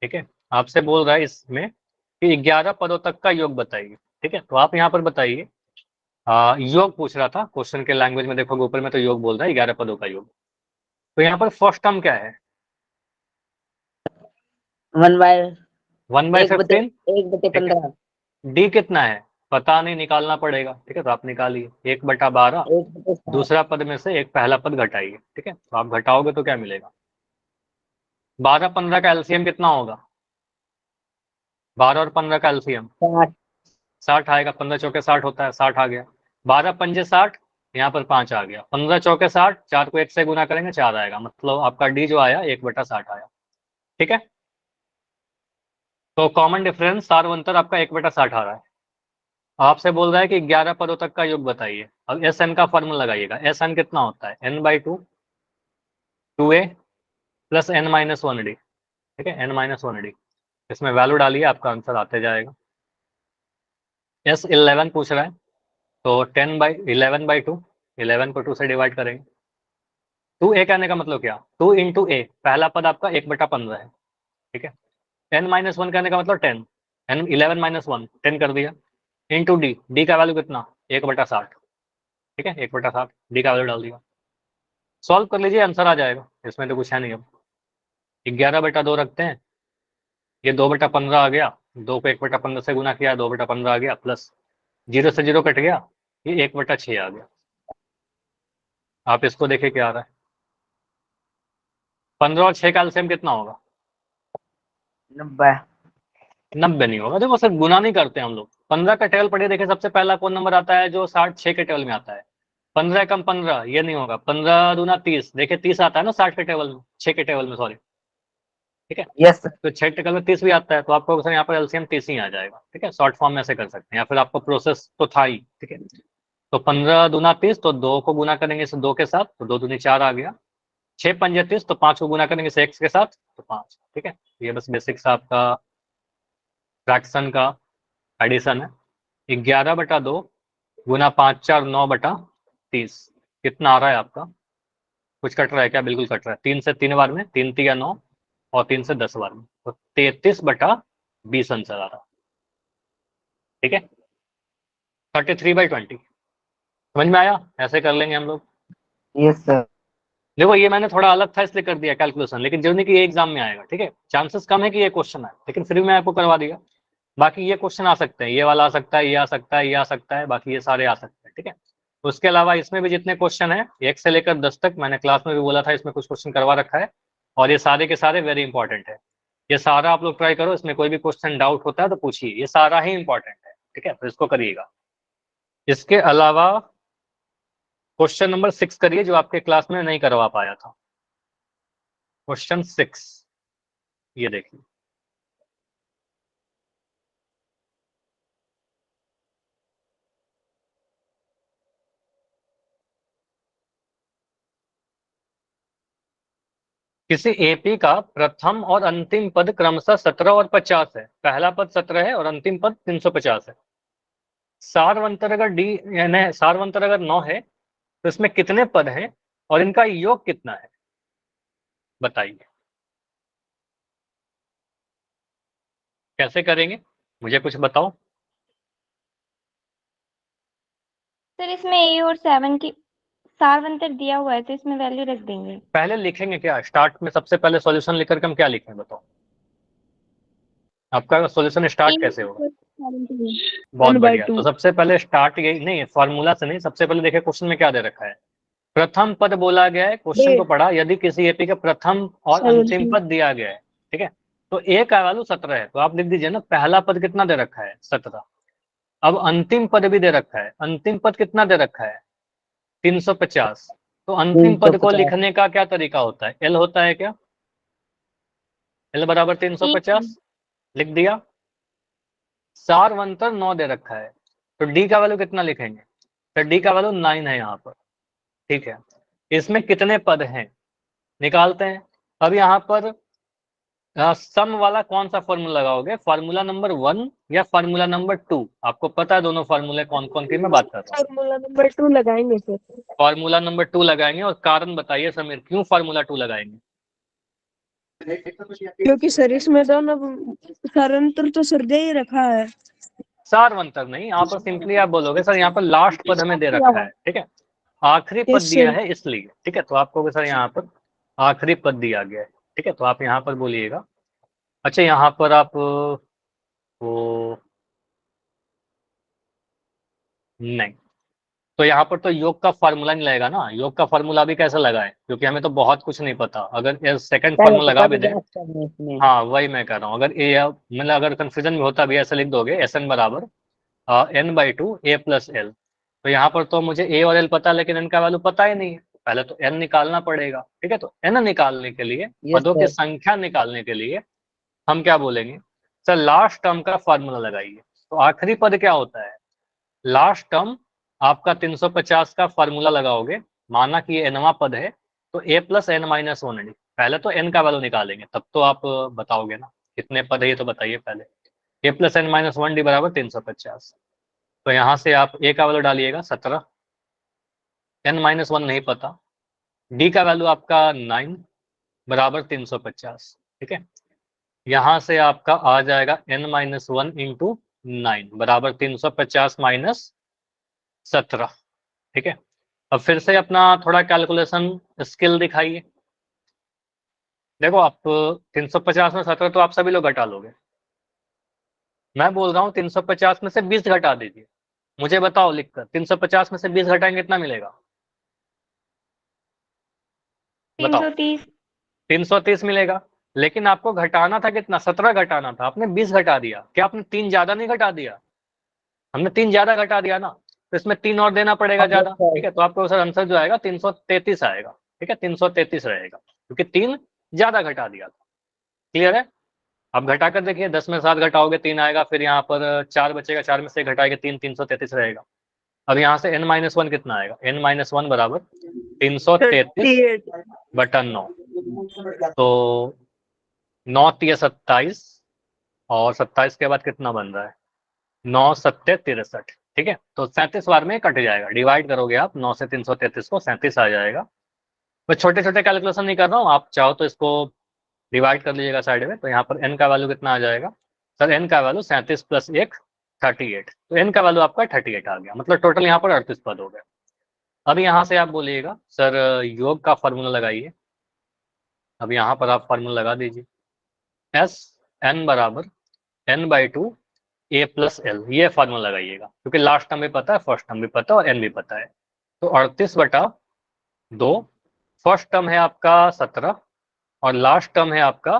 ठीक है। आपसे बोल रहा है इसमें कि 11 पदों तक का योग बताइए, ठीक है। तो आप यहाँ पर बताइए, योग पूछ रहा था क्वेश्चन के लैंग्वेज में, देखोगे ऊपर में तो योग बोल रहा है 11 पदों का योग। तो यहाँ पर फर्स्ट टर्म क्या है, 1/15, 1/15। डी कितना है पता नहीं, निकालना पड़ेगा, ठीक है। तो आप निकालिए 1/12, 1/7। दूसरा पद में से एक पहला पद घटाइए, ठीक है। तो आप घटाओगे तो क्या मिलेगा, 12-15 का एलसीएम कितना होगा, 12 और 15 का एलसीएम 60। 60 आएगा, 15 चौके 60 होता है, 60 आ गया। 12 पंजे 60, यहाँ पर 5 आ गया, 15 चौके 60, 4 को 1 से गुना करेंगे 4 आएगा, मतलब आपका डी जो आया 1/60 आया, ठीक है। तो कॉमन डिफरेंस सार्वंतर आपका 1/60 आ रहा है। आपसे बोल रहा है कि 11 पदों तक का योग बताइए। अब एस एन का फॉर्मूला लगाइएगा, एस एन कितना होता है, n/2, 2a + n-1d, ठीक है, n-1d। इसमें वैल्यू डालिए, आपका आंसर आते जाएगा। एस 11 पूछ रहा है, तो 11/2, 11 को 2 से डिवाइड करेंगे। 2a कहने का मतलब क्या, 2 इंटू ए, पहला पद आपका 1/15 है, ठीक है। n-1 कहने का मतलब 10, n 11 - 1 10 कर दिया, इंटू डी, डी का वैल्यू कितना 1/60, ठीक है, 1/60 डी का वैल्यू डाल दिया। सॉल्व कर लीजिए, आंसर आ जाएगा, इसमें तो कुछ है नहीं। अब 11/2 रखते हैं, ये 2/15 आ गया, 2 को 1/15 से गुना किया, 2/15 आ गया, प्लस 0 से 0 कट गया, ये 1/6 आ गया। आप इसको देखिए क्या आ रहा है, 15 और 6 का एलसीएम कितना होगा, 90। 90 नहीं होगा। देखो सर गुना नहीं करते हम लोग, 15 का टेबल पढ़िए, देखिए सबसे पहला कौन नंबर आता है जो 6 के टेबल में आता है, 15 कम 15 ये नहीं होगा, 15 दूना 30, देखिए 30 आता है ना 60 के टेबल में, 6 के टेबल में, सॉरी, ठीक है। Yes sir. तो 6 टेबल में 30 भी आता है, तो आपको सर यहाँ पर एलसीएम 30 ही आ जाएगा, ठीक है। शॉर्ट फॉर्म में ऐसे कर सकते हैं, या फिर आपको प्रोसेस तो था ही, ठीक है। तो 15 दूना 30, तो 2 को गुना करेंगे इसे 2 के साथ, तो 2 दूनी 4 आ गया। 6 पंजे 30, तो 5 को गुना करेंगे इसे x के साथ, तो 5, ठीक है। ये बस बेसिक सा आपका फ्रैक्शन का एडिशन है। 11/2 गुना 5 4 9/30, कितना आ रहा है आपका? कुछ कट रहा है क्या? बिल्कुल कट रहा है। 3 से 3 बार में, 3 3 9, और 3 से 10 बार में, तो 33/20 आंसर आ रहा, ठीक है। 33/20 समझ में आया? ऐसे कर लेंगे हम लोग। Yes sir. देखो ये मैंने थोड़ा अलग था इसलिए कर दिया कैलकुलेशन, लेकिन जरूरी नहीं कि ये एग्जाम में आएगा, ठीक है। चांसेस कम है कि ये क्वेश्चन आए, लेकिन फिर भी मैं आपको करवा दिया। बाकी ये क्वेश्चन आ सकते हैं, ये वाला आ सकता है, ये आ सकता है, ये आ सकता है, बाकी ये सारे आ सकते हैं, ठीक है। उसके अलावा इसमें भी जितने क्वेश्चन है 1 से लेकर 10 तक, मैंने क्लास में भी बोला था, इसमें कुछ क्वेश्चन करवा रखा है, और ये सारे के सारे वेरी इंपॉर्टेंट है। ये सारा आप लोग ट्राई करो, इसमें कोई भी क्वेश्चन डाउट होता है तो पूछिए, ये सारा ही इंपॉर्टेंट है, ठीक है, तो इसको करिएगा। इसके अलावा क्वेश्चन नंबर 6 करिए, जो आपके क्लास में नहीं करवा पाया था। क्वेश्चन 6 ये देखिए, किसी एपी का प्रथम और अंतिम पद क्रमशः 17 और 50 है। पहला पद 17 है और अंतिम पद 350 है। सारवंतर अगर डी यानी सारवंतर अगर 9 है तो इसमें कितने पद हैं और इनका योग कितना है, बताइए। कैसे करेंगे, मुझे कुछ बताओ। सर इसमें ए और 7 की सारवंतर दिया हुआ है, तो इसमें वैल्यू रख देंगे। पहले लिखेंगे क्या स्टार्ट में? सबसे पहले सॉल्यूशन लिखकर के हम क्या लिखें, बताओ। आपका सॉल्यूशन स्टार्ट कैसे होगा? बहुत बढ़िया। तो सबसे पहले स्टार्ट यही नहीं, फॉर्मूला से नहीं, सबसे पहले देखिए क्वेश्चन में क्या दे रखा है। प्रथम पद बोला गया है, क्वेश्चन को पढ़ा, यदि किसी एपी का प्रथम और अंतिम पद दिया गया है, ठीक है, तो ए का वैल्यू 17 है, तो आप लिख दीजिए ना, पहला पद कितना दे रखा है? 17। अब अंतिम पद भी दे रखा है, अंतिम पद कितना दे रखा है? 350। तो अंतिम पद को 350। लिखने का क्या तरीका होता है? एल होता है क्या? एल बराबर 350 लिख दिया। सारवंतर 9 दे रखा है, तो डी का वैल्यू कितना लिखेंगे? तो डी का वैल्यू 9 है यहाँ पर, ठीक है। इसमें कितने पद हैं निकालते हैं। अब यहाँ पर सम वाला कौन सा फॉर्मूला लगाओगे? फार्मूला नंबर 1 या फार्मूला नंबर 2? आपको पता है दोनों फार्मूले कौन कौन की मैं बात कर रहा हूँ। फार्मूला नंबर 2 लगाएंगे सर। फार्मूला नंबर 2 लगाएंगे, और कारण बताइए समीर, क्यों फार्मूला 2 लगाएंगे? क्योंकि सर इसमें तो ना सारंतर तो सर दे ही रखा है। सारवंतर नहीं, यहाँ पर सिंपली आप बोलोगे सर यहाँ पर लास्ट पद हमें दे रखा है, ठीक है, आखिरी पद दिया है इसलिए, ठीक है। तो आप कहोगे सर यहाँ पर आखिरी पद दिया गया है, ठीक है, तो आप यहाँ पर बोलिएगा। अच्छा यहाँ पर आप वो नहीं, तो यहाँ पर तो योग का फार्मूला नहीं लगेगा ना। योग का फार्मूला भी कैसे लगाएं, क्योंकि हमें तो बहुत कुछ नहीं पता। अगर सेकंड फार्मूला लगा भी दें, हाँ वही मैं कह रहा हूँ, अगर ए मतलब अगर कंफ्यूजन में होता भी ऐसे लिख दोगे एस एन बराबर n/2 a प्लस एल, तो यहाँ पर तो मुझे ए और एल पता है, लेकिन एन का वैल्यू पता ही नहीं है। पहले तो एन निकालना पड़ेगा, ठीक है। तो एन निकालने के लिए, पदों की संख्या निकालने के लिए हम क्या बोलेंगे? सर लास्ट टर्म का फार्मूला लगाइए। तो आखिरी पद क्या होता है? लास्ट टर्म आपका 350 का फार्मूला लगाओगे, माना कि ये एनवा पद है, तो a plus N minus 1 D. पहले तो n का वैल्यू निकालेंगे, तब तो आप बताओगे ना कितने पद है, ये तो बताइए पहले। a plus N minus 1 D बराबर 350। तो यहाँ से आप a का वैल्यू डालिएगा 17, n माइनस 1 नहीं पता, d का वैल्यू आपका 9 बराबर 350, ठीक है। यहाँ से आपका आ जाएगा n माइनस 1 इंटू 9 बराबर 350 माइनस 17, ठीक है। अब फिर से अपना थोड़ा कैलकुलेशन स्किल दिखाइए। देखो आप 350 में 17 तो आप सभी लोग घटा लोगे, मैं बोल रहा हूँ 350 में से 20 घटा दीजिए। मुझे बताओ लिखकर, 350 में से 20 घटाएंगे कितना मिलेगा? बताओ। 330। 330 मिलेगा, लेकिन आपको घटाना था कितना? 17 घटाना था, आपने 20 घटा दिया। क्या आपने 3 ज्यादा नहीं घटा दिया? हमने 3 ज्यादा घटा दिया ना। तो इसमें 3 और देना पड़ेगा हाँ, ज्यादा, सर। ठीक है। तो आपको सर आंसर जो आएगा 333 आएगा, ठीक है, 333 रहेगा, क्योंकि 3 ज्यादा घटा दिया था। क्लियर है? अब घटा कर देखिए, 10 में 7 घटाओगे 3 आएगा, फिर यहाँ पर 4 बचेगा, 4 में से घटाएगा 3, 333 रहेगा। अब यहाँ से n-1 कितना आएगा? n-1 बराबर 333 बटा 9, तो 9 तिया 27, और 27 के बाद कितना बन रहा है? 9 सत्ते 63, ठीक है। तो 37 बार में कट जाएगा, डिवाइड करोगे आप 9 से 333 को, 37 आ जाएगा। मैं छोटे छोटे कैलकुलेशन नहीं कर रहा हूँ, आप चाहो तो इसको डिवाइड कर लीजिएगा साइड में। तो यहाँ पर n का वैल्यू कितना आ जाएगा? सर n का वैल्यू 37 प्लस 1 38, तो n का वैल्यू आपका 38 आ गया, मतलब टोटल यहाँ पर 38 पद हो गए। अब यहाँ से आप बोलिएगा सर योग का फॉर्मूला लगाइए। अब यहाँ पर आप फॉर्मूला लगा दीजिए, एस n बराबर n/2 a प्लस एल, ये फॉर्मूला लगाइएगा, क्योंकि लास्ट टर्म भी पता है, फर्स्ट टर्म भी पता है, और n भी पता है। तो 38/2, फर्स्ट टर्म है आपका 17, और लास्ट टर्म है आपका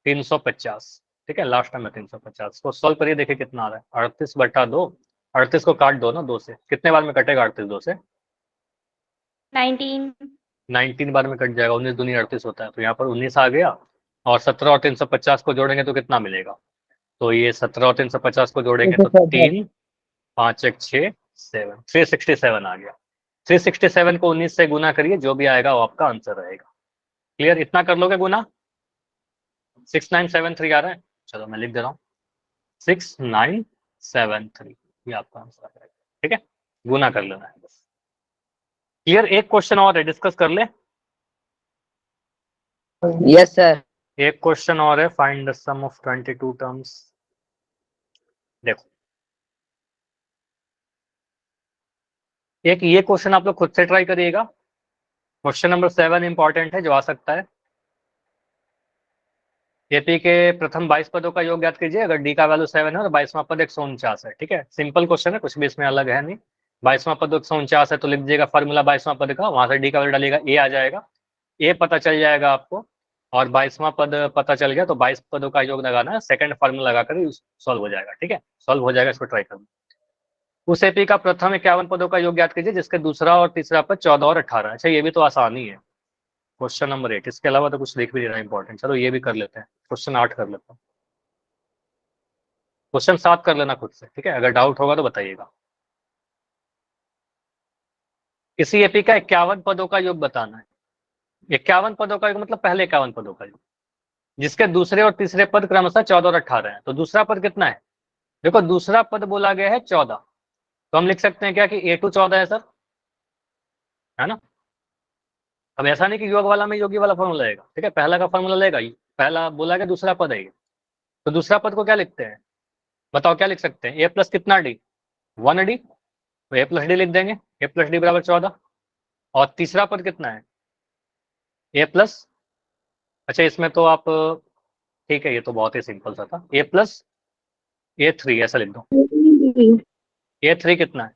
350, ठीक है, लास्ट टर्म है 350। तो सॉल्व करिए, देखिए कितना आ रहा है। 38/2, 38 को काट दो ना 2 से, कितने बार में कटेगा 38 2 से? 19। 19 बार में कट जाएगा, 19 दूनी 38 होता है, तो यहाँ पर 19 आ गया, और 17 और 350 को जोड़ेंगे तो कितना मिलेगा? तो ये 17 और 350 को जोड़ेंगे तो 3 5 1 6 7, 367 आ गया। 367 को 19 से गुना करिए, जो भी आएगा वो आपका आंसर रहेगा। क्लियर? इतना कर लोगे गुना? 6973 आ रहा है, चलो मैं लिख दे रहा हूँ, 6973, ये आपका आंसर रहेगा, ठीक है। गुना कर लेना है बस। क्लियर? एक क्वेश्चन और है, डिस्कस कर ले। Yes sir. एक क्वेश्चन और है, find the sum of 22 terms. देखो, एक ये क्वेश्चन आप लोग खुद से ट्राई करिएगा। क्वेश्चन नंबर 7 इंपॉर्टेंट है, जो आ सकता है। एपी के प्रथम 22 पदों का योग ज्ञात कीजिए, अगर डी का वैल्यू 7 है और 22वां पद 149 है, ठीक है। सिंपल क्वेश्चन है, कुछ भी इसमें अलग है नहीं। 22वां पद 149 है, तो लिख दीजिएगा फॉर्मूला 22वां पद का, वहां से डी का वैल्यू डालिएगा, ए आ जाएगा, ए पता चल जाएगा आपको, और 22वां पद पता चल गया, तो 22 पदों का योग लगाना है, सेकंड फॉर्मूला लगाकर सॉल्व हो जाएगा, ठीक है। सॉल्व हो जाएगा, इसको ट्राई करना। उस एपी का प्रथम 51 पदों का योग ज्ञात कीजिए, जिसके दूसरा और तीसरा पद 14 और 18। अच्छा, ये भी तो आसान ही है। क्वेश्चन नंबर 8, इसके अलावा तो कुछ देख भी नहीं रहा इंपॉर्टेंट, चलो ये भी कर लेते हैं। क्वेश्चन 8 कर लेते हैं, क्वेश्चन 7 कर लेना खुद से, ठीक है, अगर डाउट होगा तो बताइएगा। किसी एपी का 51 पदों का योग बताना है। 51 पदों का योग मतलब पहले 51 पदों का योग, जिसके दूसरे और तीसरे पद क्रमशः 14 और 18 है। तो दूसरा पद कितना है? देखो, दूसरा पद बोला गया है 14, तो हम लिख सकते हैं क्या कि A2 14 है सर, है ना। अब ऐसा नहीं कि योग वाला में योगी वाला फॉर्मूला लेगा, ठीक है, पहला का फॉर्मूला लेगा, पहला बोला गया दूसरा पद है ये, तो दूसरा पद को क्या लिखते हैं? बताओ क्या लिख सकते हैं? A प्लस कितना डी? 1D, तो A प्लस डी लिख देंगे, A प्लस डी बराबर 14। और तीसरा पद कितना है? A प्लस, अच्छा इसमें तो आप, ठीक है, ये तो बहुत ही सिंपल सा था, A प्लस A3 ऐसा लिख दो। A3 कितना है?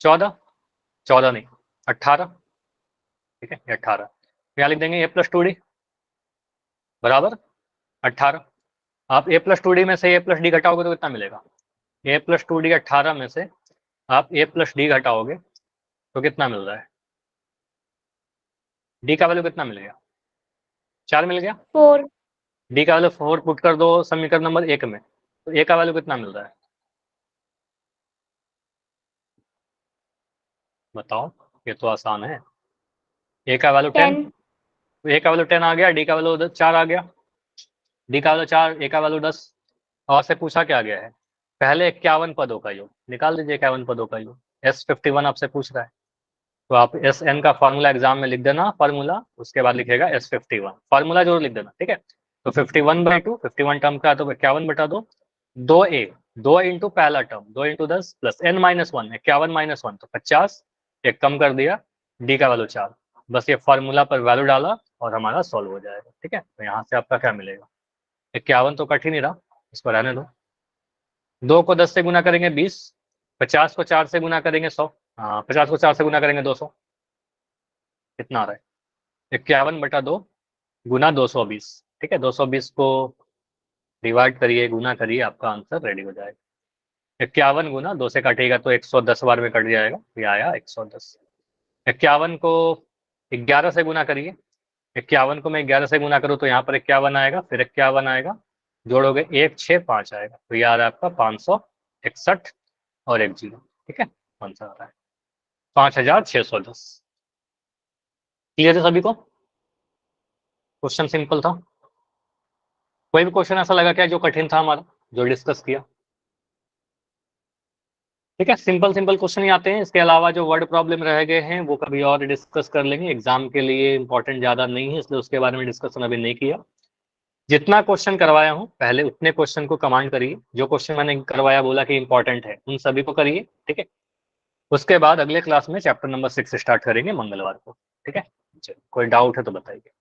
14, 14 नहीं 18, ठीक है, ये 18। यहाँ लिख देंगे A प्लस 2D बराबर 18। आप A प्लस 2D में से A प्लस डी घटाओगे तो कितना मिलेगा? A प्लस 2D 18 में से आप A प्लस डी घटाओगे तो कितना मिल रहा है? डी का वैल्यू कितना मिलेगा? 4 मिल गया। 4। डी का वैल्यू 4 पुट कर दो समीकरण नंबर 1 में, तो ए का वैल्यू कितना मिल रहा है? बताओ, ये तो आसान है। ए का वैल्यू 10, 10। तो ए का वैल्यू 10 आ गया, डी का वैल्यू 4 आ गया, डी का वैल्यू 4, ए का वैल्यू 10। और से पूछा क्या गया है? पहले 51 पदों का योग निकाल दीजिए, 51 पदों का योग। S51 आपसे पूछ रहा है, तो आप SN का फॉर्मूला एग्जाम में लिख देना, फॉर्मूला, उसके बाद लिखेगा S51, फॉर्मूला जरूर लिख देना, ठीक है। तो 51/2, 51 टर्म का, तो 51/2, 2A, 2 इंटू पहला टर्म, 2 इंटू 10 प्लस n-1, 51 - 1 तो 50, एक कम कर दिया, डी का वैल्यू 4, बस ये फॉर्मूला पर वैल्यू डाला और हमारा सॉल्व हो जाएगा, ठीक है। तो यहाँ से आपका क्या मिलेगा? 51 तो कट ही नहीं रहा, इसको रहने दो। 2 को 10 से गुना करेंगे 20, 50 को 4 से गुना करेंगे 100, हाँ 50 को 4 से गुना करेंगे 200, कितना आ रहा है? 51/2 गुना 220, ठीक है, 220 को डिवाइड करिए, गुना करिए, आपका आंसर रेडी हो जाएगा। 51 गुना 2 से काटिएगा तो 110 बार में कट जाएगा, ये आया 110। 51 को 11 से गुना करिए, 51 को मैं 11 से गुना करूँ तो यहाँ पर 51 आएगा, फिर 51 आएगा, जोड़ोगे 1 6 5 आएगा, तो ये आ रहा है आपका 561 और 1 0। ठीक है, आंसर आ रहा है 5610। क्लियर है सभी को? क्वेश्चन सिंपल था। कोई भी क्वेश्चन ऐसा लगा क्या जो कठिन था हमारा, जो डिस्कस किया? ठीक है, सिंपल क्वेश्चन ही आते हैं। इसके अलावा जो वर्ड प्रॉब्लम रह गए हैं वो कभी और डिस्कस कर लेंगे, एग्जाम के लिए इंपॉर्टेंट ज्यादा नहीं है इसलिए उसके बारे में डिस्कशन अभी नहीं किया। जितना क्वेश्चन करवाया हूँ पहले उतने क्वेश्चन को कमांड करिए, जो क्वेश्चन मैंने करवाया बोला कि इंपॉर्टेंट है उन सभी को करिए। ठीक है, उसके बाद अगले क्लास में चैप्टर नंबर 6 स्टार्ट करेंगे मंगलवार को। ठीक है, कोई डाउट है तो बताइए।